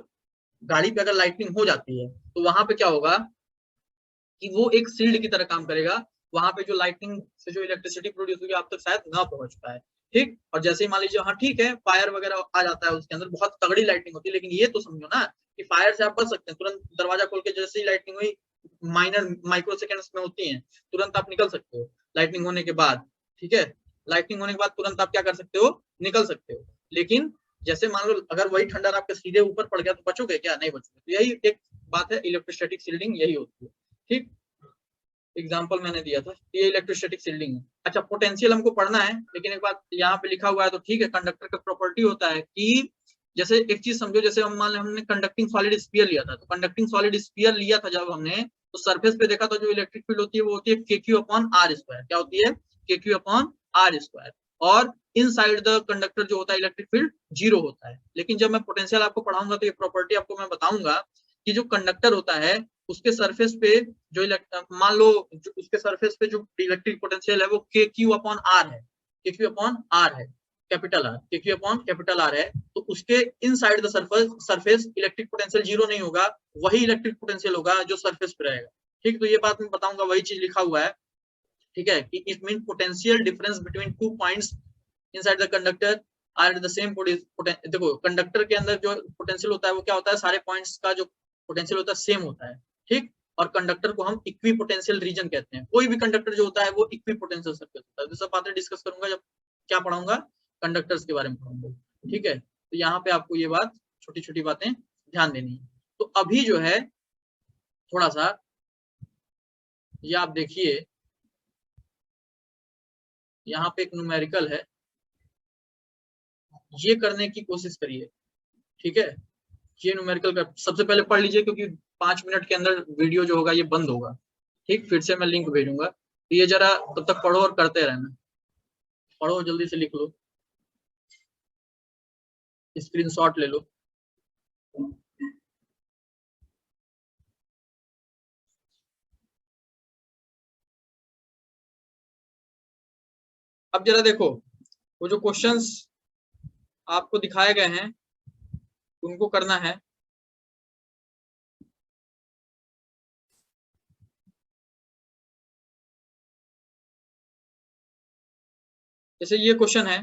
गाड़ी पे अगर लाइटनिंग हो जाती है तो वहां पे क्या होगा कि वो एक शील्ड की तरह काम करेगा। वहां पे जो लाइटनिंग से जो इलेक्ट्रिसिटी प्रोड्यूस होगी आप तक शायद ना पहुंच पाए। ठीक, और जैसे ही मान लीजिए हाँ ठीक है फायर वगैरह आ जाता है, उसके अंदर बहुत तगड़ी लाइटनिंग होती है, लेकिन ये तो समझो ना कि फायर से आप बच सकते हैं। तुरंत दरवाजा खोल के जैसे ही लाइटनिंग हुई, माइनर माइक्रो सेकेंड्स में होती है, तुरंत आप निकल सकते हो लाइटनिंग होने के बाद। ठीक है, लाइटनिंग होने के बाद तुरंत आप क्या कर सकते हो, निकल सकते हो। लेकिन जैसे मान लो अगर वही ठंडर आपके सीधे ऊपर पड़ गया तो बचोगे क्या? नहीं बचोगे। तो यही एक बात है, इलेक्ट्रोस्टैटिक शील्डिंग यही होती है। ठीक, एग्जाम्पल मैंने दिया था, ये इलेक्ट्रोस्टैटिक शील्डिंग है। अच्छा, पोटेंशियल हमको पढ़ना है, लेकिन एक बात यहाँ पे लिखा हुआ है तो ठीक है, कंडक्टर का प्रॉपर्टी होता है कि जैसे एक चीज समझो, जैसे हम मान लें हमने कंडक्टिंग सॉलिड स्फीयर लिया था, तो कंडक्टिंग सॉलिड स्फीयर लिया था जब हमने, तो सरफेस पे देखा था जो इलेक्ट्रिक फील्ड होती है वो होती है KQ/R²। क्या होती है? KQ/R²। और इन साइड द कंडक्टर जो होता है इलेक्ट्रिक फील्ड 0 होता है। लेकिन जब मैं पोटेंशियल आपको पढ़ाऊंगा तो ये प्रॉपर्टी आपको मैं बताऊंगा कि जो कंडक्टर होता है उसके सरफेस पे जो मान लो उसके सरफेस पे जो इलेक्ट्रिक पोटेंशियल है वो KQ/R है, KQ/R है, कैपिटल आर, KQ/R है। तो उसके inside the surface electric potential 0 नहीं होगा, वही इलेक्ट्रिक पोटेंशियल होगा जो सरफेस पे रहेगा। ठीक, तो ये बात मैं बताऊंगा, वही चीज लिखा हुआ है। ठीक है, it mean potential difference between 2 points inside the conductor are the same. देखो कंडक्टर के अंदर जो पोटेंशियल होता है वो क्या होता है, सारे पॉइंट्स का जो पोटेंशियल होता है सेम होता है। ठीक, और कंडक्टर को हम इक्वी पोटेंशियल रीजन कहते हैं। कोई भी कंडक्टर जो होता है वो इक्वी पोटेंशियल सरफेस होता है। तो सब बातें डिस्कस करूंगा जब क्या पढ़ाऊंगा, कंडक्टर्स के बारे में पढ़ाऊंगा। ठीक है, तो यहाँ पे आपको ये बात छोटी छोटी बातें ध्यान देनी है। तो अभी जो है थोड़ा सा ये आप देखिए, यहाँ पे एक न्यूमेरिकल है, ये करने की कोशिश करिए। ठीक है, ये न्यूमेरिकल का सबसे पहले पढ़ लीजिए, क्योंकि 5 मिनट के अंदर वीडियो जो होगा ये बंद होगा। ठीक, फिर से मैं लिंक भेजूंगा, तो ये जरा तब तक पढ़ो और करते रहना। पढ़ो, जल्दी से लिख लो, स्क्रीनशॉट ले लो। अब जरा देखो, वो जो क्वेश्चंस आपको दिखाए गए हैं उनको करना है। जैसे ये क्वेश्चन है,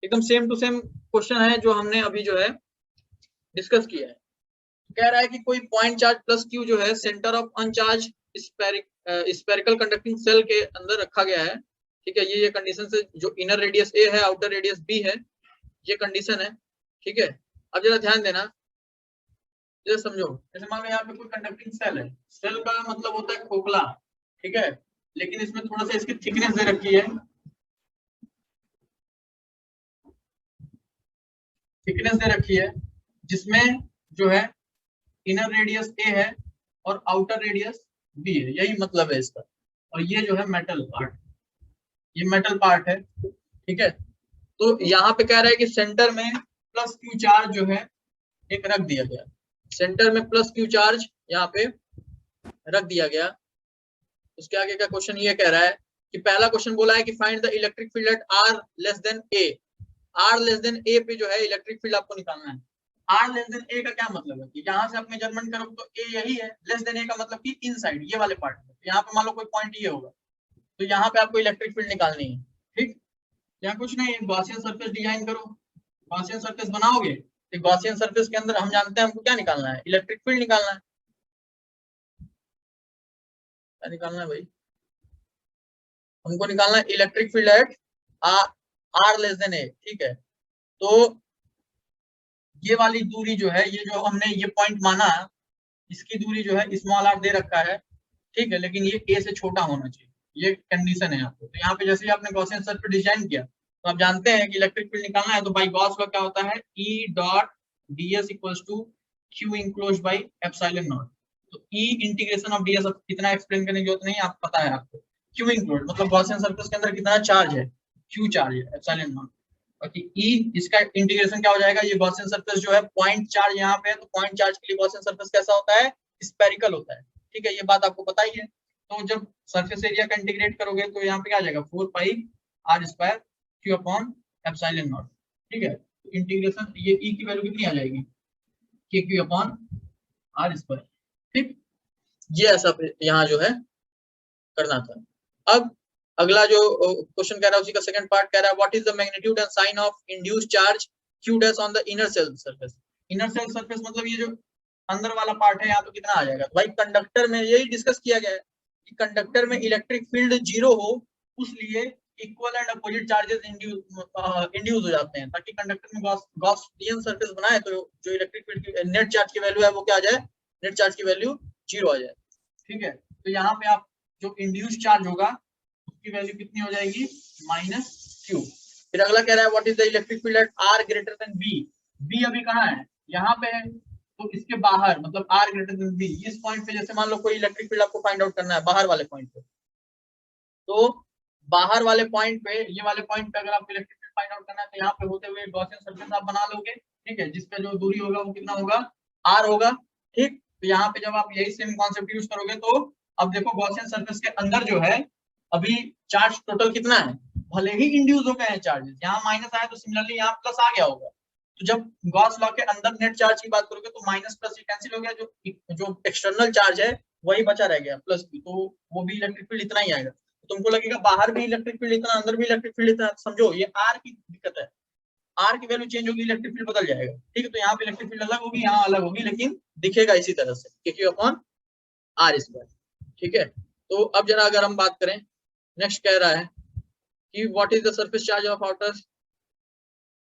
एकदम सेम टू सेम क्वेश्चन है जो हमने अभी जो है डिस्कस किया है। कह रहा है कि कोई पॉइंट चार्ज प्लस क्यू जो है centre of uncharged spherical conducting shell के अंदर रखा गया है। ठीक है, ये कंडीशन से जो इनर रेडियस ए है, आउटर रेडियस बी है, ये कंडीशन है। ठीक है, अब जरा ध्यान देना, जरा समझो। जैसे मान लो यहाँ पे कोई कंडक्टिंग सेल है, सेल का मतलब होता है खोखला। ठीक है, लेकिन इसमें थोड़ा सा इसकी थिकनेस दे रखी है, थिकनेस दे रखी है, जिसमें जो है इनर रेडियस ए है और आउटर रेडियस बी है, यही मतलब है इसका। और ये जो है मेटल पार्ट, ये मेटल पार्ट है। ठीक है, तो यहाँ पे कह रहा है कि सेंटर में प्लस क्यू चार्ज जो है एक रख दिया गया, सेंटर में प्लस क्यू चार्ज यहाँ पे रख दिया गया। उसके आगे का क्वेश्चन ये कह रहा है कि पहला क्वेश्चन बोला है कि find the electric field at R less than A, R less than A पे जो है इलेक्ट्रिक फील्ड आपको निकालना है। आर लेस देन ए का क्या मतलब है कि यहाँ से आप मेजरमेंट करोगे तो ए यही है, लेस देन ए का मतलब कि इनसाइड ये वाले पार्ट में। यहाँ पे मान लो कोई पॉइंट ये होगा तो यहाँ पे आपको इलेक्ट्रिक फील्ड निकालनी है। ठीक, यहाँ कुछ नहीं, गॉसियन सरफेस डिजाइन करो, गॉसियन सरफेस बनाओगे तो गॉसियन सरफेस के अंदर हम जानते हैं हमको क्या निकालना है, इलेक्ट्रिक फील्ड निकालना है। क्या निकालना है भाई, हमको निकालना है electric field at R less than A. ठीक है, तो ये वाली दूरी जो है, ये जो हमने ये पॉइंट माना, इसकी दूरी जो है स्मॉल आर दे रखा है। ठीक है, लेकिन ये ए से छोटा होना चाहिए, ये कंडीशन है यहाँ पे। तो यहाँ पे जैसे ही आपने गॉसियन सरफेस डिजाइन किया तो आप जानते हैं कि इलेक्ट्रिक फील्ड निकालना है, तो बाई गॉस का क्या होता है, E dot ds equals to Q enclose by epsilon naught. तो ई इंटीग्रेशन ऑफ ds कितना एक्सप्लेन करने की जरूरत नहीं, आप पता है आपको। क्यू इंक्लोज मतलब गॉसियन सरफेस के अंदर कितना चार्ज है, क्यू चार्ज है, एप्सिलॉन नॉट। बाकी ई इसका इंटीग्रेशन क्या हो जाएगा, ये गॉसियन सरफेस जो है पॉइंट चार्ज यहाँ पे है, तो पॉइंट चार्ज के लिए गॉसियन सरफेस कैसा होता है, स्फेरिकल होता है। ठीक है, ये बात आपको पता ही है। तो जब सरफेस एरिया का इंटीग्रेट करोगे तो यहाँ पे क्या आ जाएगा, 4 pi R square Q upon epsilon naught. ठीक है, इंटीग्रेशन ये ई की वैल्यू कितनी आ जाएगी, के क्यू अपॉन आर स्क्वायर। ठीक, ये ऐसा यहाँ जो है करना था। अब अगला जो क्वेश्चन कह रहा है उसी का सेकंड पार्ट कह रहा है what is the magnitude and sign of induced charge q dash on the inner shell surface. Inner shell surface मतलब ये जो अंदर वाला पार्ट है, यहाँ पे कितना आ जाएगा। भाई कंडक्टर में यही डिस्कस किया गया है कि कंडक्टर में इलेक्ट्रिक फील्ड 0 हो, उसलिए equal and opposite charges induce हो जाते हैं, ताकि कंडक्टर में गॉसियन सरफेस बनाए तो जो इलेक्ट्रिक फील्ड की नेट चार्ज की वैल्यू है वो क्या आ जाए, नेट चार्ज की वैल्यू 0 आ जाए। ठीक है, तो यहाँ पे आप जो इंड्यूस चार्ज होगा उसकी वैल्यू कितनी हो जाएगी, माइनस क्यू। फिर अगला कह रहा है what is the electric field at R greater than B. B अभी कहाँ है, यहाँ पे है, तो इसके बाहर मतलब आर ग्रेटर देन बी, इस पॉइंट पे जैसे मान लो कोई इलेक्ट्रिक फील्ड आपको फाइंड आउट करना है बाहर वाले पॉइंट पे, तो बाहर वाले पॉइंट पे, ये वाले पॉइंट पे अगर आपको इलेक्ट्रिक फील्ड फाइंड आउट करना है तो यहाँ पे होते हुए गॉसियन सरफेस आप बना लोगे। ठीक है, जिसपे जो दूरी होगा वो कितना होगा, आर होगा। ठीक, तो यहाँ पे जब आप यही सेम कॉन्सेप्ट यूज करोगे तो अब देखो गॉसियन सरफेस के अंदर जो है अभी चार्ज टोटल कितना है, भले ही इंड्यूस हो गए हैं चार्जेस, यहाँ माइनस आया तो सिमिलरली यहाँ प्लस आ गया होगा। तो जब गॉस लॉ के अंदर नेट चार्ज की बात करोगे तो माइनस प्लस ये कैंसिल हो गया, जो एक्सटर्नल चार्ज है वही बचा रह गया प्लस भी, तो वो भी इलेक्ट्रिक फील्ड इतना ही आएगा। तो तुमको लगेगा बाहर भी इलेक्ट्रिक फील्ड इतना, अंदर भी इलेक्ट्रिक फील्ड इतना, समझो ये आर की दिक्कत है, आर की वैल्यू चेंज होगी इलेक्ट्रिक फील्ड बदल जाएगा। ठीक है, तो यहाँ पे इलेक्ट्रिक फील्ड अलग होगी, यहाँ अलग होगी, लेकिन दिखेगा इसी तरह से, क्यू अपॉन आर स्क्वायर। ठीक है, तो अब जरा अगर हम बात करें, नेक्स्ट कह रहा है कि what is the surface charge of outer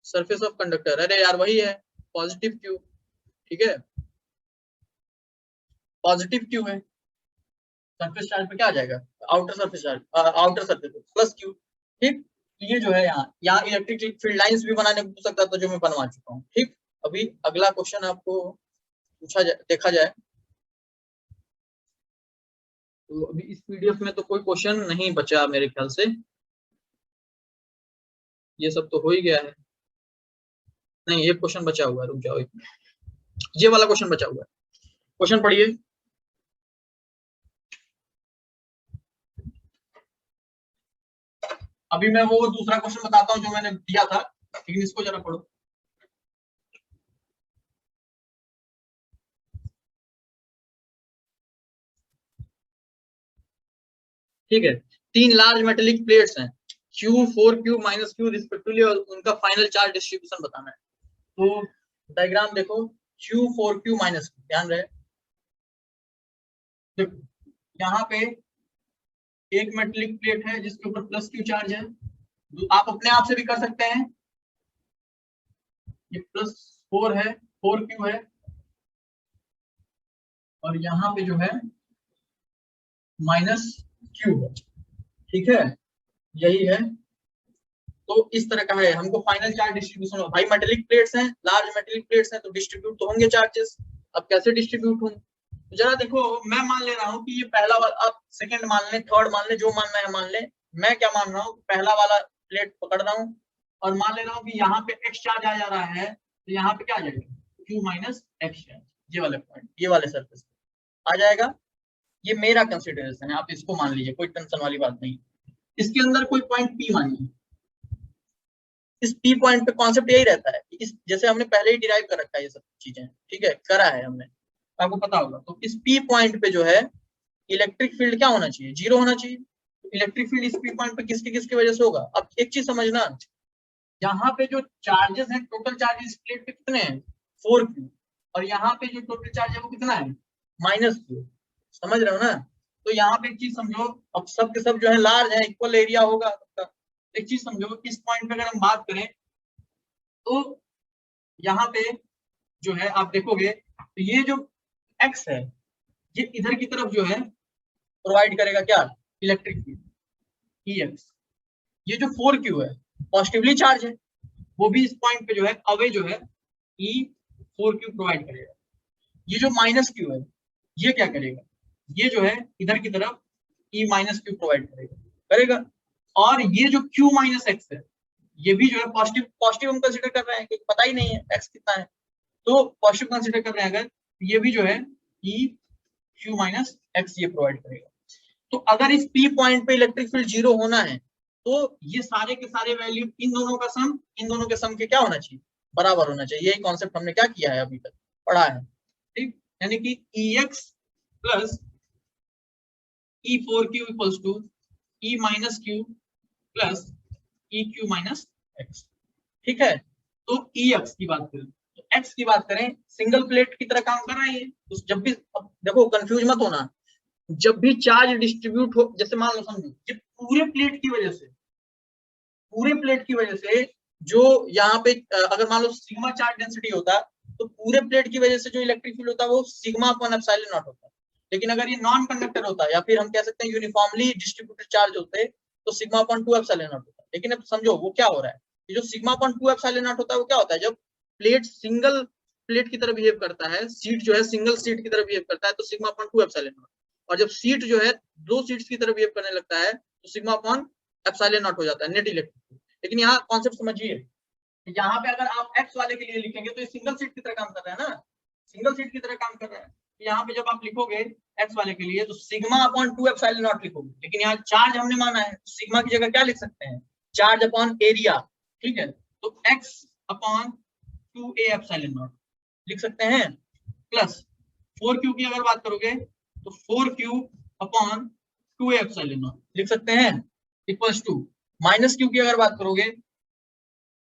surface of conductor. अरे यार वही है, पॉजिटिव क्यू। ठीक है, पॉजिटिव क्यू है, सरफेस चार्ज पे क्या आ जाएगा, outer surface charge, outer surface plus Q. ठीक, ये जो है यहाँ इलेक्ट्रिक फील्ड लाइंस भी बनाने को सकता था जो मैं बनवा चुका हूँ। ठीक, अभी अगला क्वेश्चन आपको पूछा जाए, देखा जाए तो अभी इस पीडीएफ में तो कोई क्वेश्चन नहीं बचा मेरे ख्याल से, ये सब तो हो ही गया है। नहीं, एक क्वेश्चन बचा हुआ है, रुक जाओ, ये वाला क्वेश्चन बचा हुआ है, क्वेश्चन पढ़िए। अभी मैं वो दूसरा क्वेश्चन बताता हूँ जो मैंने दिया था, लेकिन इसको जरा पढ़ो। ठीक है, 3 लार्ज मेटेलिक प्लेट्स हैं, Q 4 Q minus Q respectively, और उनका फाइनल चार्ज डिस्ट्रीब्यूशन बताना है। तो डायग्राम देखो, Q 4 Q माइनस, ध्यान रहे, देखो यहाँ पे एक मेटेलिक प्लेट है जिसके ऊपर प्लस क्यू चार्ज है, आप अपने आप से भी कर सकते हैं, ये प्लस 4 है, 4 क्यू है, और यहाँ पे जो है माइनस क्यू है। ठीक है, यही है, तो इस तरह का है, हमको फाइनल चार्ज डिस्ट्रीब्यूशन हो। भाई मेटेलिक प्लेट्स हैं, लार्ज मेटेलिक प्लेट्स हैं, तो डिस्ट्रीब्यूट तो होंगे चार्जेस। अब कैसे डिस्ट्रीब्यूट होंगे, तो जरा देखो, मैं मान ले रहा हूँ कि ये पहला वाला, आप सेकंड मान ले, थर्ड मान ले, जो मानना है मान ले। मैं क्या मान रहा हूँ, पहला वाला प्लेट पकड़ रहा हूँ और मान ले रहा हूँ कि यहाँ पे एक्स चार्ज आ जा रहा है, तो यहाँ पे क्या आ जाएगा, क्यू माइनस एक्स चार्ज, ये वाले पॉइंट, ये वाले सरफेस आ जाएगा। ये मेरा कंसिडरेशन है, आप इसको मान लीजिए, कोई टेंशन वाली बात नहीं। इसके अंदर कोई पॉइंट पी मानिए, इस पी पॉइंट पे कॉन्सेप्ट यही रहता है कि इस जैसे हमने पहले ही डिराइव कर रखा है ये सब चीजें, ठीक है, करा है हमने, आपको पता होगा। तो इस पी पॉइंट पे जो है इलेक्ट्रिक फील्ड क्या होना चाहिए, 0 होना चाहिए। इलेक्ट्रिक फील्ड इस पी पॉइंट पे किसकी किसकी वजह से होगा। अब एक चीज समझना, यहाँ पे जो चार्जेस हैं, टोटल चार्जेस प्लेट पे कितने हैं, 4q, और यहाँ पे जो टोटल चार्ज है वो कितना है, -q, समझ रहे हो ना। तो यहाँ पे एक चीज समझो, अब सब के सब जो है लार्ज है, इक्वल एरिया होगा सबका। एक चीज समझो, इस पॉइंट पे अगर हम बात करें तो यहाँ पे जो है आप देखोगे तो ये जो x है ये इधर की तरफ जो है प्रोवाइड करेगा क्या, इलेक्ट्रिक फील्ड Ex। ये जो 4q है पॉजिटिवली चार्ज है, वो भी इस पॉइंट पे जो है अवे जो है E4q प्रोवाइड करेगा। ये जो -q है ये क्या करेगा, ये जो है इधर की तरफ E-q प्रोवाइड करेगा। और ये जो q - x है ये भी जो है पॉजिटिव पॉजिटिव हम कंसीडर कर रहे हैं क्योंकि पता ही नहीं है x कितना है, तो पॉजिटिव कंसीडर कर रहे हैं अगर, ये भी जो है EQ - x ये प्रोवाइड करेगा। तो अगर इस P पॉइंट पे इलेक्ट्रिक फील्ड 0 होना है तो ये सारे के सारे वैल्यू इन दोनों का सम, इन दोनों के सम के क्या होना चाहिए, बराबर होना चाहिए। यही कॉन्सेप्ट हमने क्या किया है अभी तक पढ़ा है, ठीक। यानी कि Ex plus E4q equals to E - q plus EQ - x, ठीक है। तो Ex की बात करें तो x की बात करें, सिंगल प्लेट की तरह काम कर रहा है ये, तो जब भी देखो कंफ्यूज मत होना, जब भी चार्ज डिस्ट्रीब्यूट हो, जैसे मान लो समझो ये पूरे प्लेट की वजह से, पूरे प्लेट की वजह से जो यहाँ पे अगर मान लो सिग्मा चार्ज डेंसिटी होता तो पूरे प्लेट की वजह से जो इलेक्ट्रिक फील्ड होता है वो सिग्मा अपॉन एप्सिलॉन नॉट होता है। लेकिन अगर ये नॉन कंडक्टर होता या फिर हम कह सकते हैं यूनिफॉर्मली डिस्ट्रीब्यूटेड चार्ज होते तो सिग्मा अपॉन 2 एप्सिलॉन नॉट होता। लेकिन अब समझो वो क्या हो रहा है, ये जो सिग्मा अपॉन 2 एप्सिलॉन नॉट होता है वो क्या होता है, जब प्लेट सिंगल प्लेट की तरह बिहेव करता है, सीट जो है सिंगल सीट की तरह बिहेव करता है तो सिग्मा अपॉन 2 एप्सिलॉन नॉट, और जब सीट जो है दो सीट्स की तरह बिहेव करने लगता है तो सिग्मा अपॉन एप्सिलॉन नॉट हो जाता है, नेट इलेक्ट्रिक। लेकिन यहाँ कॉन्सेप्ट समझिए, यहाँ पे अगर आप एक्स वाले के लिए लिखेंगे तो ये सिंगल सीट की तरह काम कर रहा है ना, सिंगल सीट की तरह काम कर रहा है। यहाँ पे जब आप लिखोगे एक्स वाले के लिए तो सिग्मा अपॉन 2 एप्सिलॉन नॉट लिखोगे, लेकिन यहाँ चार्ज हमने माना है, सिग्मा की जगह क्या लिख सकते हैं, चार्ज अपॉन एरिया, ठीक है। तो x upon 2a epsilon not लिख सकते हैं, प्लस 4q की अगर बात करोगे तो 4q upon 2a epsilon not लिख सकते हैं, इक्वल्स टू -q की अगर बात करोगे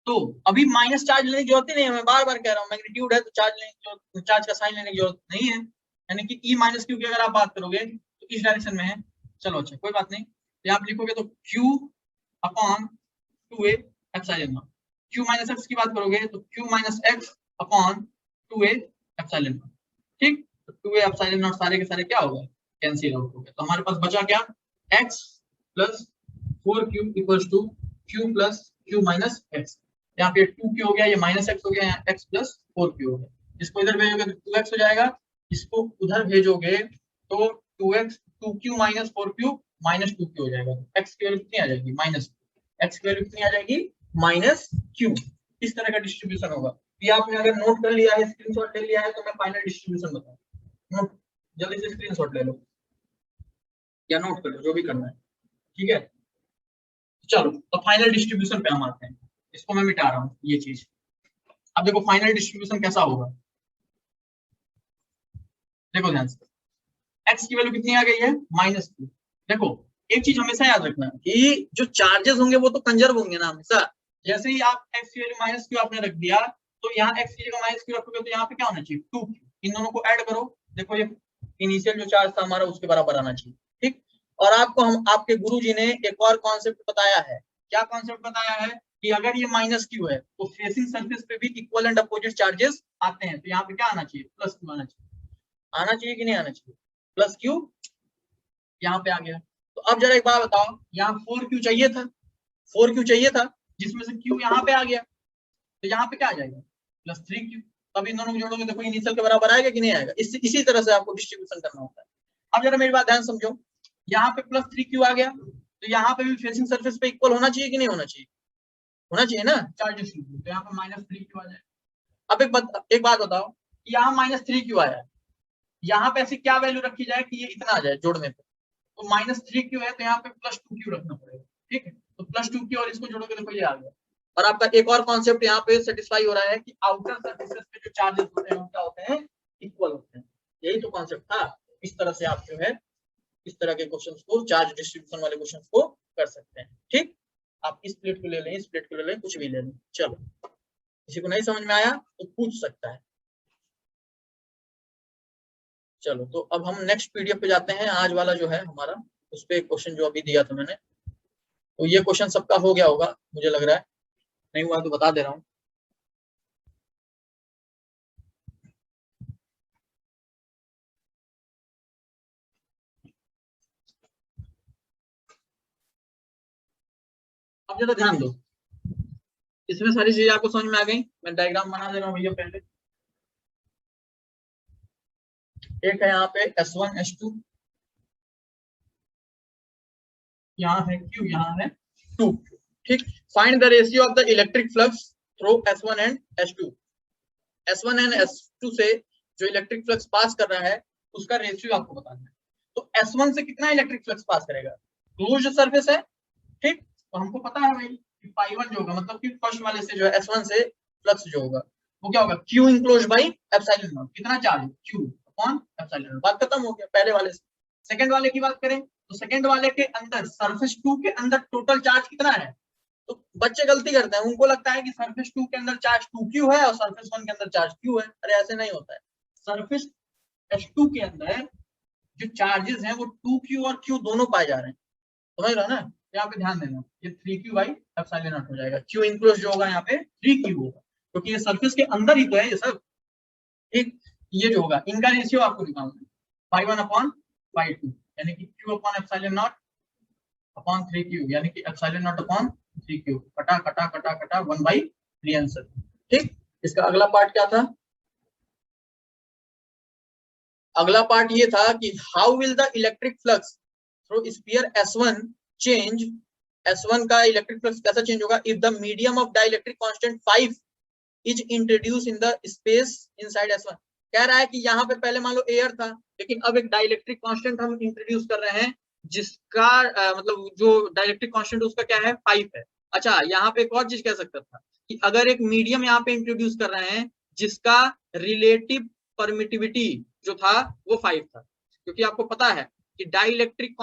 तो अभी माइनस चार्ज लेने की जरूरत ही नहीं है, मैं बार बार कह रहा हूँ मैग्नीट्यूड है तो चार्ज का साइन लेने की जरूरत नहीं है। यानी कि E - q की अगर आप बात करोगे तो इस डायरेक्शन में है, चलो अच्छा कोई बात नहीं, तो आप लिखोगे तो q upon 2a epsilon not, q - x की बात करोगे तो q - x upon 2a epsilon naught, ठीक। तो 2a एप्सिलॉन नॉट सारे के सारे क्या होगा, कैंसिल आउट हो गए, तो हमारे पास बचा क्या, x plus 4q equals to q plus q minus x। यहाँ पे 2q हो गया, ये -x हो गया, यहाँ x प्लस 4q हो गया। इसको इधर भेजोगे तो 2x हो जाएगा, इसको उधर भेजोगे तो 2x 2q minus 4q minus 2q हो जाएगा। x की वैल्यू कितनी आ जाएगी, x की वैल्यू कितनी आ जाएगी, -q। इस तरह का डिस्ट्रीब्यूशन होगा। ये आपने अगर नोट कर लिया है, स्क्रीनशॉट ले लिया है तो मैं फाइनल डिस्ट्रीब्यूशन बताऊँ, नोट जल्दी से स्क्रीनशॉट ले लो या नोट कर लो, जो भी करना है, ठीक है। चलो तो फाइनल डिस्ट्रीब्यूशन पे हम आते हैं, इसको मैं मिटा रहा हूँ ये चीज। अब देखो फाइनल डिस्ट्रीब्यूशन कैसा होगा, देखो ध्यान से, x की वैल्यू कितनी आ गई है, -2। देखो एक चीज हमेशा याद रखना कि जो चार्जेस होंगे वो तो कंजर्व होंगे ना हमेशा। जैसे ही आप x की वैल्यू -q आपने रख दिया तो यहाँ x की जगह -q रखोगे तो यहाँ पे क्या होना चाहिए, 2q। इन दोनों को ऐड करो, देखो ये इनिशियल जो चार्ज था हमारा उसके बराबर आना चाहिए, ठीक। और आपको हम आपके गुरुजी ने एक और कॉन्सेप्ट बताया है, क्या कॉन्सेप्ट बताया है कि अगर ये -q है तो फेसिंग सरफेस पे भी इक्वल एंड अपोजिट चार्जेस आते हैं, तो यहाँ पे क्या आना चाहिए, +q आना चाहिए, आना चाहिए कि नहीं आना चाहिए, +q यहाँ पे आ गया। तो अब जरा एक बात बताओ, यहाँ 4q चाहिए था, 4q चाहिए था जिसमें से q यहाँ पे आ गया, तो यहाँ पे क्या आ जाएगा, +3q। अब इन दोनों को जोड़ोगे देखो इनिशियल के बराबर आएगा कि नहीं आएगा, इसी तरह से आपको डिस्ट्रीब्यूशन करना होता है। अब जरा मेरी बात ध्यान समझो, यहाँ पे +3q आ गया तो यहाँ पे भी फेसिंग सरफेस पे इक्वल होना चाहिए कि नहीं होना चाहिए, होना चाहिए ना, चार्ज डिस्ट्रीब्यूशन, तो यहाँ पे -3q आ जाए। अब एक बात बताओ, यहाँ -3q आया, यहाँ पे ऐसी क्या वैल्यू रखी जाए कि ये इतना आ जाए जोड़ने पे, तो -3q है तो यहाँ पे +2q रखना पड़ेगा, ठीक है। तो +2q और इसको जोड़ोगे देखो ये आ गया, और आपका एक और कॉन्सेप्ट यहाँ पे सेटिस्फाई हो रहा है कि आउटर सर्फेसेस पे जो चार्जेस होते हैं वो क्या होते हैं, इक्वल होते हैं। यही तो कॉन्सेप्ट था। इस तरह से आप जो है इस तरह के क्वेश्चंस को, चार्ज डिस्ट्रीब्यूशन वाले क्वेश्चंस को कर सकते हैं। ठीक, आप इस प्लेट को ले लें, इस प्लेट को ले लें, कुछ भी ले लें। चलो, किसी को नहीं समझ में आया तो पूछ सकता है। चलो, तो अब हम नेक्स्ट पीडीएफ पे जाते हैं। आज वाला जो है हमारा, उस पे क्वेश्चन जो अभी दिया था मैंने, तो ये क्वेश्चन सबका हो गया होगा मुझे लग रहा है। नहीं हुआ तो बता दे रहा हूँ। अब जरा ध्यान दो, इसमें सारी चीजें आपको समझ में आ गई। मैं डायग्राम बना दे रहा हूँ भैया पहले। एक है यहाँ पे S1 S2, यहाँ है Q, यहाँ है 2। ठीक, find the ratio of the electric flux through S1 and S2। S1 and S2 से जो इलेक्ट्रिक फ्लक्स पास कर रहा है उसका रेशियो आपको बताना है। तो S1 से कितना इलेक्ट्रिक फ्लक्स पास करेगा, क्लोज्ड सरफेस है। ठीक, तो हमको पता है भाई कि पाई1 जो होगा, मतलब कि फर्स्ट वाले से जो है S1 से फ्लक्स जो होगा वो क्या होगा, Q enclosed by epsilon not. कितना चार्ज है, Q अपॉन एप्सिलॉन नॉट। बात खत्म हो गया पहले वाले से। सेकंड वाले की बात करें तो सेकंड वाले के अंदर, सरफेस 2 के अंदर टोटल चार्ज कितना है। तो बच्चे गलती करते हैं, उनको लगता है कि सरफेस 2 के अंदर चार्ज 2Q है और सरफेस 1 के अंदर चार्ज Q है। अरे ऐसे नहीं होता है। सरफेस S2 के अंदर जो चार्जेस हैं वो 2Q और Q दोनों पाए जा रहे हैं। समझ रहे हो ना, यहाँ पे ध्यान देना, ये 3Q बाई एप्सिलॉन नॉट हो जाएगा। Q इनक्लोज जो होगा यहाँ पे 3Q होगा, क्योंकि ये सरफेस के अंदर ही तो है ये सब। ठीक, ये जो होगा इनका रेशियो आपको निकालना है, phi1 अपॉन phi2, यानी कि Q upon epsilon not upon 3Q, यानी कि एप्सिलॉन नॉट अपॉन 3Q। कटा कटा कटा कटा 1/3 आंसर। ठीक, इसका अगला पार्ट क्या था, अगला पार्ट ये था कि how will the electric flux through sphere S1 change. S1 का इलेक्ट्रिक फ्लक्स कैसा चेंज होगा if the medium of dielectric constant 5 is introduce in the space inside S1। कह रहा है कि यहाँ पे पहले मान लो एयर था, लेकिन अब एक डाइलेक्ट्रिक कांस्टेंट हम इंट्रोड्यूस कर रहे हैं जिसका मतलब जो डाइलेक्ट्रिक कांस्टेंट उसका क्या है, 5 है। अच्छा, यहाँ पे एक और चीज कह सकता था कि अगर एक मीडियम यहाँ पे इंट्रोड्यूस कर रहे हैं जिसका रिलेटिव परमिटिविटी जो था वो 5 था, क्योंकि आपको पता है कि डाइलेक्ट्रिक,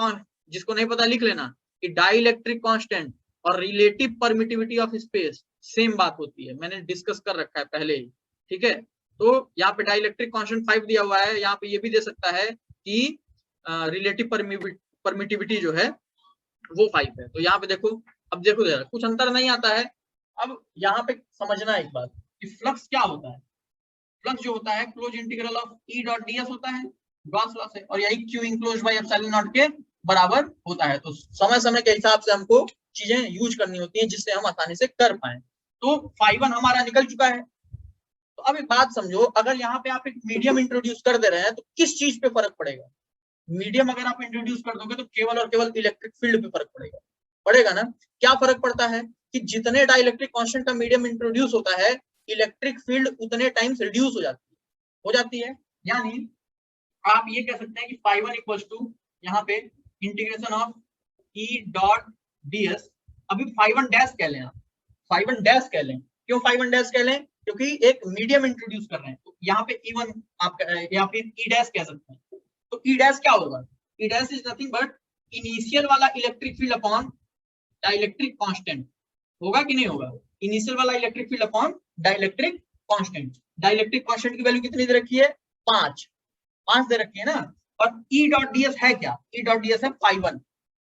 जिसको नहीं पता लिख लेना, कि डाइलेक्ट्रिक कांस्टेंट और relative permittivity of space same बात होती है। मैंने डिस्कस कर रखा है पहले ही। ठीक है, तो यहाँ पे डाइलेक्ट्रिक कांस्टेंट 5 दिया हुआ है, यहाँ पे ये भी दे सकता है कि रिलेटिव परमिटिविटी जो है वो 5 है। तो यहाँ पे देखो, अब देखो जरा कुछ अंतर नहीं आता है। अब यहाँ पे समझना एक बात कि फ्लक्स क्या होता है। फ्लक्स जो होता है close integral of E dot ds होता है, गॉस लॉ से, और यही Q enclose by epsilon not के बराबर होता है। तो समय समय के हिसाब से हमको चीजें यूज करनी होती हैं जिससे हम आसानी से कर पाए। तो phi1 हमारा निकल चुका है। तो अब एक बात समझो, अगर यहाँ पे आप एक मीडियम इंट्रोड्यूस कर दे रहे हैं तो किस चीज पे फर्क पड़ेगा। मीडियम अगर आप इंट्रोड्यूस कर दोगे तो केवल और केवल इलेक्ट्रिक फील्ड पे फर्क पड़ेगा। पड़ेगा ना, क्या फर्क पड़ता है कि जितने डाइलेक्ट्रिक कांस्टेंट का मीडियम इंट्रोड्यूस होता है इलेक्ट्रिक फील्ड उतने टाइम्स रिड्यूस हो जाती है। यानी आप ये कह सकते हैं कि phi1 इक्वल्स टू यहाँ पे integration of E dot ds। अभी phi1 डैश कह लें, आप phi1 डैश कह लें। क्यों phi1 डैश कह लें, क्योंकि एक मीडियम इंट्रोड्यूस कर रहे हैं। तो यहाँ पे E1 आप या फिर E डैश कह सकते हैं। तो E डैश क्या होगा, E dash is nothing but initial वाला electric field upon dielectric constant. होगा कि नहीं होगा, इनिशियल वाला electric field upon dielectric constant. Dielectric constant की वैल्यू कितनी दे रखी है, 5 दे रखी है ना। और E डॉट ds है क्या, E डॉट ds है phi1,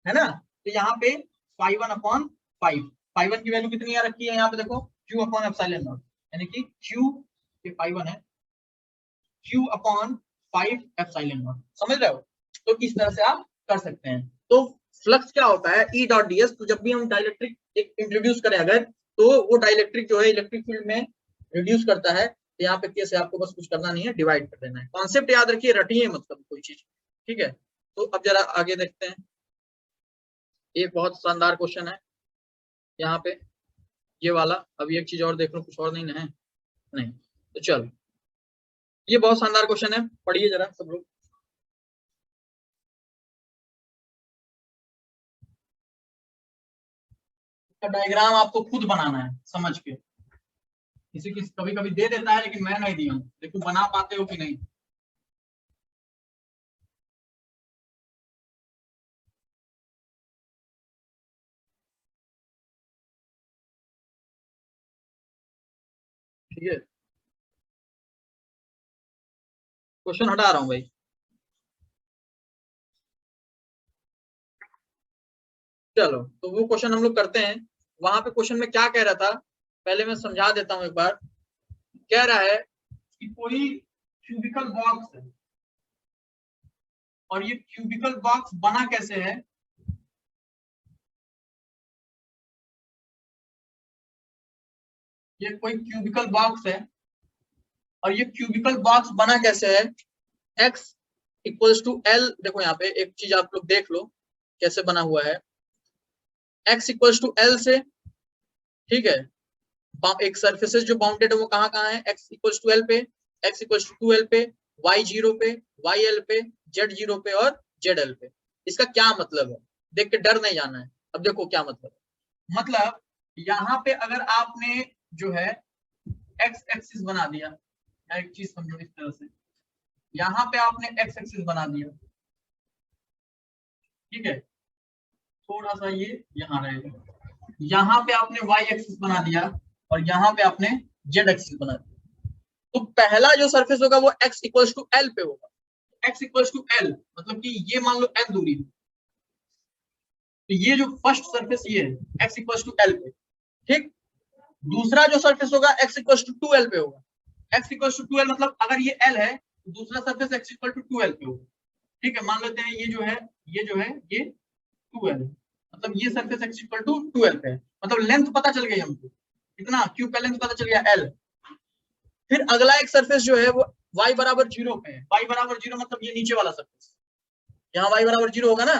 है ना। तो यहाँ पे phi1 अपॉन 5, phi1 की वैल्यू कितनी आ रखी है यहाँ पे देखो, Q अपॉन एप्सिलॉन नॉट, यानी कि Q के phi1 है Q अपॉन 5 एप्सिलॉन नॉट। समझ रहे हो, तो इस तरह से आप कर सकते हैं। तो फ्लक्स क्या होता है E डॉट ds। तो जब भी हम डाइलेक्ट्रिक इंट्रोड्यूस करें अगर, तो वो डाइलेक्ट्रिक जो है इलेक्ट्रिक फील्ड में रिड्यूस करता है। तो यहाँ पे कैसे आपको बस कुछ करना नहीं है, डिवाइड कर देना है। कॉन्सेप्ट याद रखिए, रटिए मतलब कोई चीज। ठीक है, तो अब जरा आगे देखते हैं। एक बहुत शानदार क्वेश्चन है यहाँ पे, ये वाला। अभी एक चीज और देख लो, कुछ और नहीं है, नहीं तो चलो, ये बहुत शानदार क्वेश्चन है, पढ़िए जरा सब लोग। का डायग्राम आपको खुद बनाना है समझ के। किसी किसी कभी कभी दे देता है लेकिन मैं नहीं दिया हूँ, देखो बना पाते हो कि नहीं। ठीक है, क्वेश्चन हटा रहा हूँ भाई। चलो तो वो क्वेश्चन हम लोग करते हैं। वहां पे क्वेश्चन में क्या कह रहा था, पहले मैं समझा देता हूँ एक बार। कह रहा है कि कोई क्यूबिकल बॉक्स है और ये क्यूबिकल बॉक्स बना कैसे है। ये कोई क्यूबिकल बॉक्स है और ये क्यूबिकल बॉक्स बना कैसे है। x इक्वल्स टू एल, देखो यहाँ पे एक चीज आप लोग देख लो कैसे बना हुआ है। x इक्वल्स टू एल से, ठीक है, एक सरफेसेस जो बाउंडेड है वो कहाँ कहाँ है, x इक्वल्स टू एल पे, x इक्वल्स टू 2l पे, y 0 पे, yl पे, z 0 पे और zl पे। इसका क्या मतलब है, देख के डर नहीं जाना है। अब देखो क्या मतलब है, मतलब यहाँ पे अगर आपने जो है x एक्सिस बना दिया, एक चीज समझो इस तरह से, यहाँ पे आपने x एक्सिस बना दिया, ठीक है, थोड़ा सा ये यहाँ रहेगा, यहाँ पे आपने y एक्सिस बना दिया और यहाँ पे आपने z एक्सिस बना दिया। तो पहला जो सरफेस होगा वो x इक्वल्स टू एल पे होगा। x इक्वल्स टू एल मतलब कि ये मान लो l दूरी, तो ये जो फर्स्ट सरफेस ये है x इक्वल्स टू एल पे, ठीक। दूसरा जो सरफेस होगा x इक्वल्स टू 2l पे होगा। x इक्वल्स टू 2l मतलब अगर ये l है तो दूसरा surface x equal to 2l पे होगा, ठीक है। मान लेते हैं ये जो है ये 2l है, मतलब ये surface x equal to 2l पे है, मतलब लेंथ पता चल गई हमको, कितना क्यूब का लेंथ पता चल गया l। फिर अगला एक सरफेस जो है वो y बराबर 0 पे है, y बराबर 0 मतलब ये नीचे वाला सरफेस, यहाँ y बराबर 0 होगा ना।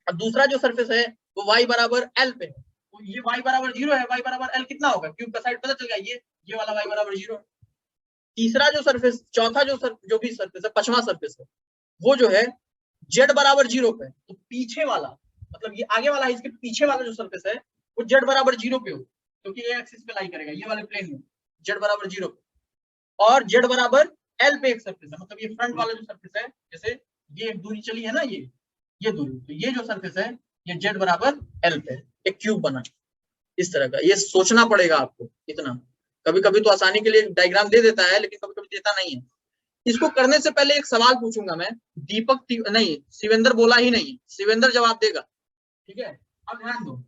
और दूसरा जो सरफेस है वो y बराबर l पे है, तो ये y बराबर 0 है, y बराबर l कितना होगा, क्यूब का साइड पता चल गया, ये वाला y बराबर 0। तीसरा जो सरफेस, चौथा जो भी सरफेस है, पांचवा सरफेस है, वो जो है z बराबर 0 पे, तो पीछे वाला मतलब ये आगे वाला है, इसके पीछे वाला जो सरफेस है वो z बराबर 0 पे हो, क्योंकि ये एक्सिस पे लाई करेगा, ये वाले प्लेन में z बराबर 0 पे। और z बराबर l पे एक सरफेस है, मतलब ये फ्रंट वाला जो सरफेस है, जैसे ये एक दूरी चली है ना, ये दूरी, तो ये जो सरफेस है ये z बराबर l पे एक क्यूब बना इस तरह का। ये सोचना पड़ेगा आपको इतना, कभी कभी तो आसानी के लिए डायग्राम दे देता है लेकिन कभी कभी देता नहीं है। इसको करने से पहले एक सवाल पूछूंगा मैं, दीपक नहीं शिवेंद्र बोला ही नहीं, शिवेंद्र जवाब देगा, ठीक है। अब ध्यान दो,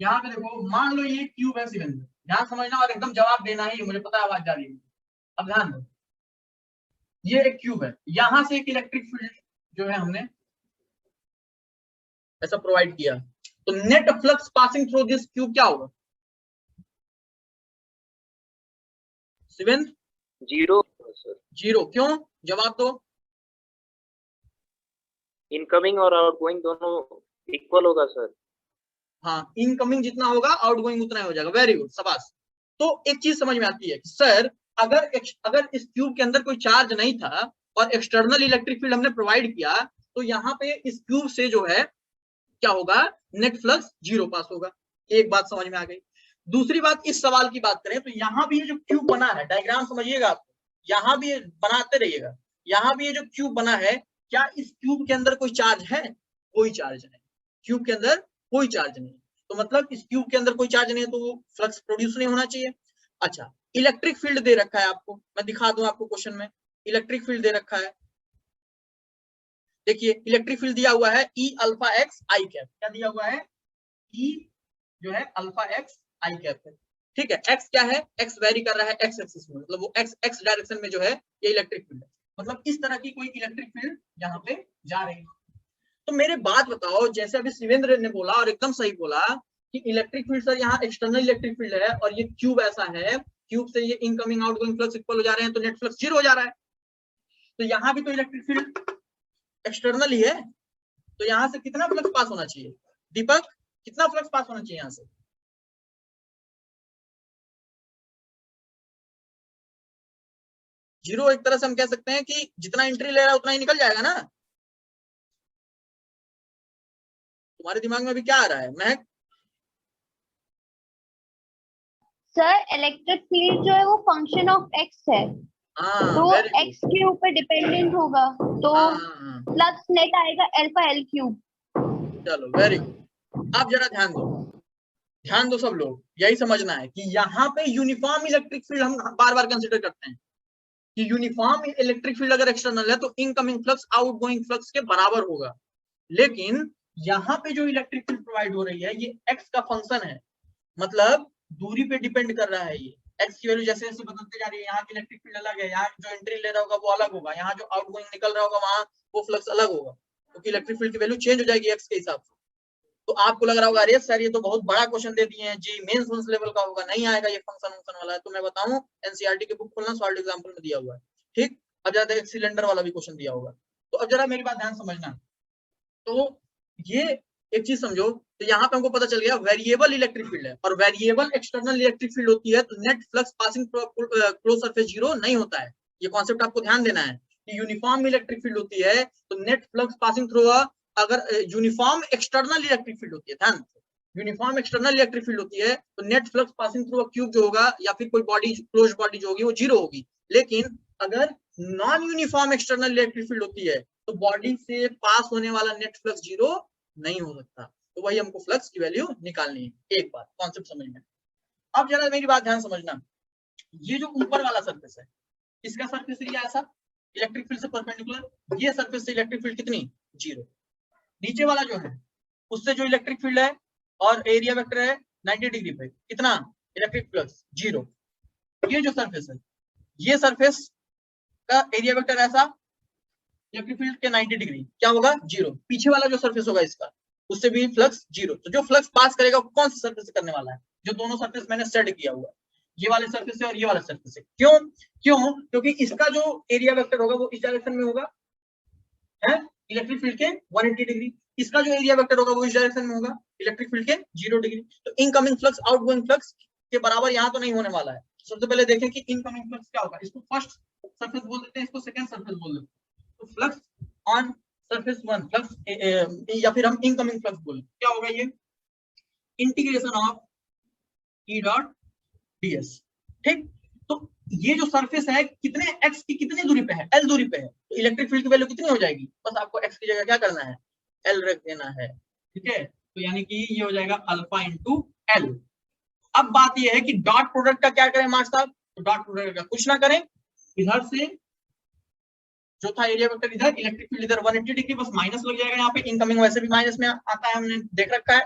यहाँ पे देखो, मान लो ये क्यूब है शिवेंद्र, ध्यान समझना और एकदम जवाब देना ही, मुझे पता है आवाज जा रही है। अब ध्यान दो, ये एक क्यूब है, यहां से एक इलेक्ट्रिक फील्ड जो है हमने ऐसा प्रोवाइड किया, तो net flux passing through this cube क्या होगा शिवेंद्र? 0 सर। 0 क्यों, जवाब दो। इनकमिंग और आउटगोइंग दोनों इक्वल होगा सर। हाँ, इनकमिंग जितना होगा आउटगोइंग उतना ही हो जाएगा, वेरी गुड, शाबाश। तो एक चीज समझ में आती है कि सर अगर इस क्यूब के अंदर कोई चार्ज नहीं था और एक्सटर्नल इलेक्ट्रिक फील्ड हमने प्रोवाइड किया, तो यहाँ पे इस क्यूब से जो है क्या होगा, नेट फ्लक्स 0 पास होगा। एक बात समझ में आ गई। दूसरी बात, इस सवाल की बात करें तो यहाँ भी ये जो क्यूब बना है, डायग्राम समझिएगा आप, यहाँ भी बनाते रहिएगा, यहाँ भी ये जो क्यूब बना है, क्या इस क्यूब के अंदर कोई चार्ज है, कोई चार्ज नहीं, क्यूब के अंदर कोई चार्ज नहीं, तो मतलब इस क्यूब के अंदर कोई चार्ज नहीं है, तो वो फ्लक्स प्रोड्यूस नहीं होना चाहिए। अच्छा, इलेक्ट्रिक फील्ड दे रखा है आपको, मैं दिखा दूं आपको क्वेश्चन में, इलेक्ट्रिक फील्ड दे रखा है, देखिए इलेक्ट्रिक फील्ड दिया हुआ है ई अल्फा एक्स आई कैप, क्या दिया हुआ है, ई जो है अल्फा एक्स आई कैप है, ठीक है। एक्स क्या है, एक्स वेरी कर रहा है एक्स एक्सिस में, मतलब वो एक्स एक्स डायरेक्शन में जो है ये इलेक्ट्रिक फील्ड है, मतलब इस तरह की कोई इलेक्ट्रिक फील्ड यहाँ पे जा रही है। तो मेरे बात बताओ, जैसे अभी शिवेंद्र ने बोला और एकदम सही बोला कि इलेक्ट्रिक फील्ड सर यहाँ एक्सटर्नल इलेक्ट्रिक फील्ड है और ये क्यूब ऐसा है, क्यूब से ये इनकमिंग आउटगोइंग फ्लक्स इक्वल हो जा रहे हैं, तो नेट फ्लक्स 0 हो जा रहा है, तो यहाँ भी तो इलेक्ट्रिक फील्ड एक्सटर्नल ही है, तो यहाँ से कितना फ्लक्स पास होना चाहिए दीपक, कितना फ्लक्स पास होना चाहिए यहाँ से, 0। एक तरह से हम कह सकते हैं कि जितना एंट्री ले रहा है उतना ही निकल जाएगा ना। तुम्हारे दिमाग में अभी क्या आ रहा है महक, सर इलेक्ट्रिक फील्ड जो है वो फंक्शन ऑफ एक्स है, हाँ तो वेरी गुड। एक्स के ऊपर डिपेंडेंट होगा, तो हाँ फ्लक्स नेट आएगा अल्फा एल क्यूब। चलो वेरी गुड। अब जरा ध्यान दो सब लोग, यही समझना है कि यहाँ पे यूनिफॉर्म इलेक्ट्रिक फील्ड हम बार बार कंसिडर करते हैं कि यूनिफॉर्म इलेक्ट्रिक फील्ड अगर एक्सटर्नल है तो इनकमिंग फ्लक्स आउटगोइंग फ्लक्स के बराबर होगा। लेकिन यहाँ पे जो इलेक्ट्रिक फील्ड प्रोवाइड हो रही है ये एक्स का फंक्शन है, मतलब दूरी पे डिपेंड कर रहा है। ये एक्स की वैल्यू जैसे जैसे बदलते जा रही है, यहाँ की इलेक्ट्रिक फील्ड अलग है, यहाँ जो एंट्री ले रहा होगा वो अलग होगा, यहाँ जो आउटगोइंग निकल रहा होगा वहां वो फ्लक्स अलग होगा, क्योंकि इलेक्ट्रिक फील्ड की वैल्यू चेंज हो जाएगी एक्स के हिसाब से। तो आपको लग रहा होगा अरे सर ये तो बहुत बड़ा क्वेश्चन दे दिए हैं जी, मेंस लेवल का होगा, नहीं आएगा ये फंक्शन वाला है। तो मैं बताऊं एनसीईआरटी की बुक खोलना, सॉल्ड एग्जांपल में दिया हुआ है। ठीक, अब जरा एक सिलेंडर वाला भी क्वेश्चन दिया होगा। तो अब जरा मेरी बात ध्यान समझना, तो ये एक चीज समझो, तो यहाँ पे हमको पता चल गया वेरिएबल इलेक्ट्रिक फील्ड है और वेरिएबल एक्सटर्नल इलेक्ट्रिक फील्ड होती है तो net flux passing close surface zero नहीं होता है। ये कॉन्सेप्ट आपको ध्यान देना है कि यूनिफॉर्म इलेक्ट्रिक फील्ड होती है तो नेट फ्लक्स पासिंग थ्रू अगर यूनिफॉर्म एक्सटर्नल इलेक्ट्रिक फील्ड होती है, ध्यान यूनिफॉर्म एक्सटर्नल इलेक्ट्रिक फील्ड होती है तो net flux passing through cube जो होगा या फिर कोई बॉडी क्लोज बॉडी जो होगी वो जीरो होगी। लेकिन अगर non uniform external electric field होती है तो बॉडी से पास होने वाला नेट फ्लक्स जीरो नहीं हो सकता। तो वही हमको फ्लक्स की वैल्यू निकालनी है। एक बात कॉन्सेप्ट समझना। अब जरा मेरी बात ध्यान समझना, ये जो ऊपर वाला सरफेस है इसका सरफेस एरिया ऐसा इलेक्ट्रिक फील्ड से परपेंडिकुलर, ये सरफेस से इलेक्ट्रिक फील्ड कितनी जीरो। नीचे वाला जो है उससे जो इलेक्ट्रिक फील्ड है और एरिया वेक्टर है 90 डिग्री पे, कितना इलेक्ट्रिक फ्लक्स जीरो। ये जो सरफेस है ये सरफेस का एरिया वेक्टर ऐसा इलेक्ट्रिक फील्ड के 90 डिग्री क्या होगा जीरो। पीछे वाला जो सरफेस होगा इसका उससे भी फ्लक्स जीरो। तो जो फ्लक्स पास करेगा वो कौन सा सरफेस से करने वाला है, जो दोनों सरफेस मैंने स्टडी किया हुआ है, ये वाले सरफेस से और ये वाला सरफेस से। क्यों क्योंकि इसका जो एरिया वेक्टर होगा वो इस डायरेक्शन में होगा है इलेक्ट्रिक फील्ड के 180 डिग्री, इसका जो एरिया वेक्टर होगा वो इस डायरेक्शन में होगा इलेक्ट्रिक फील्ड के 0 डिग्री। तो इनकमिंग फ्लक्स आउटगोइंग फ्लक्स के बराबर यहाँ तो नहीं होने वाला है। सबसे पहले देखें कि इनकमिंग फ्लक्स क्या होगा। इसको फर्स्ट सरफेस बोल देते हैं, इसको सेकंड सरफेस बोल देते हैं। तो flux on surface one flux या फिर हम इनकमिंग फ्लक्स बोल क्या होगा, ये integration of E dot ds। ठीक, तो ये जो सरफेस है कितने x की कितनी दूरी पे है, l दूरी पे है, तो इलेक्ट्रिक फील्ड की वैल्यू कितनी हो जाएगी, बस आपको x की जगह क्या करना है l रख देना है। ठीक है, तो यानी कि ये हो जाएगा अल्फा इंटू l। अब बात ये है कि डॉट प्रोडक्ट का क्या करें मार्क्स साहब, तो डॉट प्रोडक्ट का कुछ ना करें, इधर से जो था एरिया वेक्टर इधर, इलेक्ट्रिक फील्ड इधर 180 डिग्री, बस माइनस लग जाएगा यहाँ पे, इनकमिंग वैसे भी माइनस में आता है हमने देख रखा है।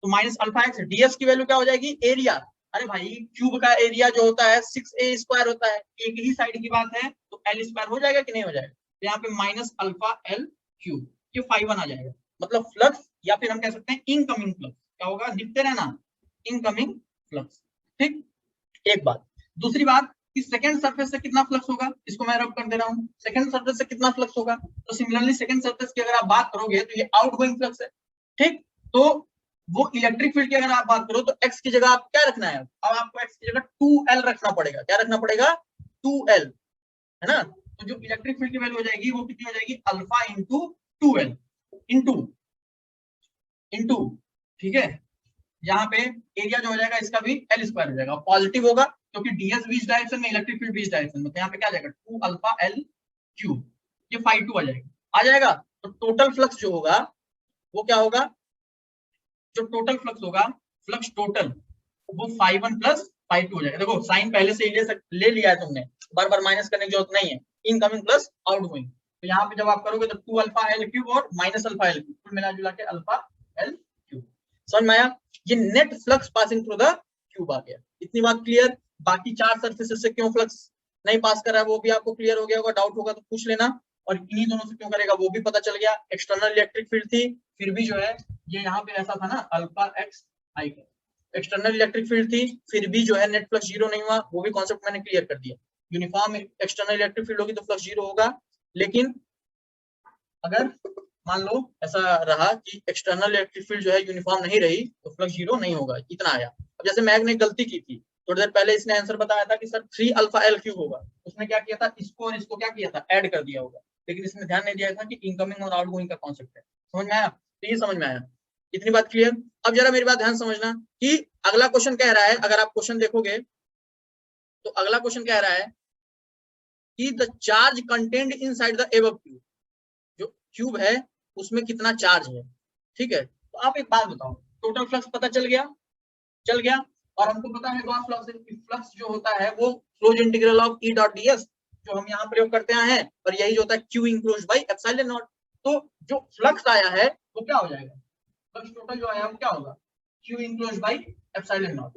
तो माइनस अल्फा एक्स, ds की वैल्यू क्या हो जाएगी एरिया। अरे भाई क्यूब का एरिया जो होता है 6a स्क्वायर होता है, एक ही साइड की बात है तो l स्क्वायर हो जाएगा कि नहीं हो जाएगा। तो यहाँ पे माइनस अल्फा l क्यूब, ये 5 आ जाएगा। मतलब फ्लक्स या फिर हम कह सकते हैं इनकमिंग फ्लक्स क्या होगा, लिखते रहना इनकमिंग फ्लक्स। ठीक, एक बात। दूसरी बात कि सेकंड सरफेस से कितना फ्लक्स होगा, इसको मैं रब कर दे रहा हूँ। सेकंड सरफेस से कितना फ्लक्स होगा, तो सिमिलरली सेकंड सरफेस की अगर आप बात करोगे तो ये आउटगोइंग फ्लक्स है। ठीक, तो वो इलेक्ट्रिक फील्ड की अगर आप बात करो तो x की जगह आप क्या रखना है, अब आपको x की जगह 2l रखना पड़ेगा। क्या रखना पड़ेगा 2l, है ना। तो जो इलेक्ट्रिक फील्ड की वैल्यू हो जाएगी वो कितनी हो जाएगी अल्फा इंटू 2l इंटू ठीक है, यहाँ पे एरिया जो हो जाएगा इसका भी l स्क्वायर हो जाएगा, पॉजिटिव होगा क्योंकि ds भी इस डायरेक्शन में, इलेक्ट्रिक फील्ड भी इस डायरेक्शन में, तो यहाँ पे क्या आ जाएगा 2 अल्फा l क्यूब, ये 5 आ जाएगा। तो टोटल फ्लक्स जो होगा वो क्या होगा, जो टोटल फ्लक्स होगा फ्लक्स टोटल वो 5 1 प्लस 5 2 हो जाएगा। देखो साइन पहले से ही ले लिया है तुमने, बार बार माइनस करने की जरूरत नहीं है, इनकमिंग प्लस आउटगोइंग। तो यहाँ पे जब आप करोगे तो 2 अल्फा l क्यूब और माइनस अल्फा l क्यूब, कुल मिला जुला के अल्फा l क्यूब। समझ में आया, ये net flux passing through the cube आ गया। इतनी बात क्लियर। बाकी चार सरफेसेस से क्यों फ्लक्स नहीं पास कर रहा है वो भी आपको क्लियर हो गया होगा, डाउट होगा तो पूछ लेना। और इन्हीं दोनों से क्यों करेगा वो भी पता चल गया। एक्सटर्नल इलेक्ट्रिक फील्ड थी, फिर भी जो है ये यहाँ पे ऐसा था ना अल्फा एक्स आई का, एक्सटर्नल इलेक्ट्रिक फील्ड थी फिर भी जो है नेट फ्लक्स जीरो नहीं हुआ, वो भी कॉन्सेप्ट मैंने क्लियर कर दिया। यूनिफॉर्म एक्सटर्नल इलेक्ट्रिक फील्ड होगी तो फ्लक्स जीरो होगा, लेकिन अगर मान लो ऐसा रहा कि एक्सटर्नल इलेक्ट्रिक फील्ड जो है यूनिफॉर्म नहीं रही तो फ्लक्स जीरो नहीं होगा। इतना आया। अब जैसे मैग ने गलती की थी थोड़ी देर पहले, इसने आंसर बताया था कि सर 3 अल्फा l क्यूब होगा, उसने क्या किया था इसको और इसको क्या किया था ऐड कर दिया होगा, लेकिन इसने ध्यान नहीं दिया था कि इनकमिंग और आउटगोइंग का कॉन्सेप्ट है। समझ में आया, तो ये समझ में आया। इतनी बात क्लियर। अब जरा मेरी बात ध्यान समझना कि अगला क्वेश्चन कह रहा है, अगर आप क्वेश्चन देखोगे तो अगला क्वेश्चन कह रहा है कि the charge content inside the above cube, जो क्यूब है उसमें कितना चार्ज है। ठीक है, तो आप एक बात बताओ, टोटल फ्लक्स पता चल गया, चल गया। और हमको पता है गॉस फ्लक्स, फ्लक्स जो होता है वो close integral of E dot ds जो हम यहाँ प्रयोग करते हैं, और यही जो होता है Q enclose by epsilon naught. तो जो फ्लक्स आया है वो क्या हो जाएगा, फ्लक्स टोटल जो आया वो क्या होगा, Q enclose by epsilon naught.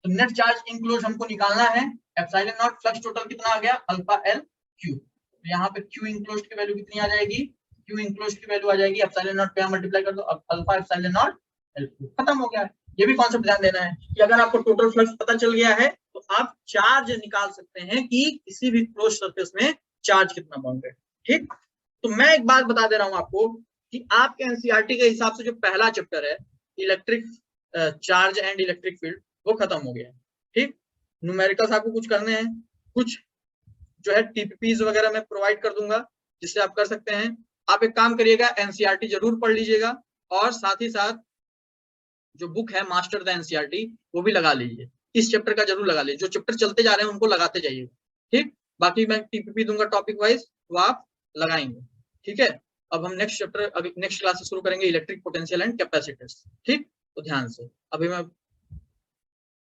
तो नेट चार्ज इंक्लोज हमको निकालना है, एप्सिलॉन नॉट, फ्लक्स टोटल कितना आ गया अल्फा एल क्यू। तो यहाँ पे क्यू इंक्लोज की वैल्यू कितनी आ जाएगी, क्यू इंक्लोज की वैल्यू आ जाएगी एप्सिलॉन नॉट पे मल्टीप्लाई कर दो, alpha epsilon naught L Q, खत्म हो गया। ये भी कॉन्सेप्ट ध्यान देना है कि अगर आपको टोटल फ्लक्स पता चल गया है तो आप चार्ज निकाल सकते हैं कि किसी भी क्लोज सरफेस में चार्ज कितना बाउंडेड। ठीक, तो मैं एक बात बता दे रहा हूं आपको कि आपके एनसीईआरटी के हिसाब से जो पहला चैप्टर है electric charge and electric field वो खत्म हो गया है। ठीक, न्यूमेरिकल्स आपको कुछ करने हैं, कुछ जो है टीपीपीज वगैरह मैं प्रोवाइड कर दूंगा जिससे आप कर सकते हैं। आप एक काम करिएगा, एनसीईआरटी जरूर पढ़ लीजिएगा और साथ ही साथ जो बुक है मास्टर द एनसीईआरटी वो भी लगा लीजिए, इस चैप्टर का जरूर लगा लीजिए, जो चैप्टर चलते जा रहे हैं उनको लगाते जाइएगा। ठीक, बाकी मैं टीपीपी दूंगा टॉपिक वाइज, वो आप लगाएंगे। ठीक है, अब हम नेक्स्ट चैप्टर, अभी नेक्स्ट क्लास से शुरू करेंगे इलेक्ट्रिक पोटेंशियल एंड कैपेसिटेंस। ठीक, तो ध्यान से अभी मैं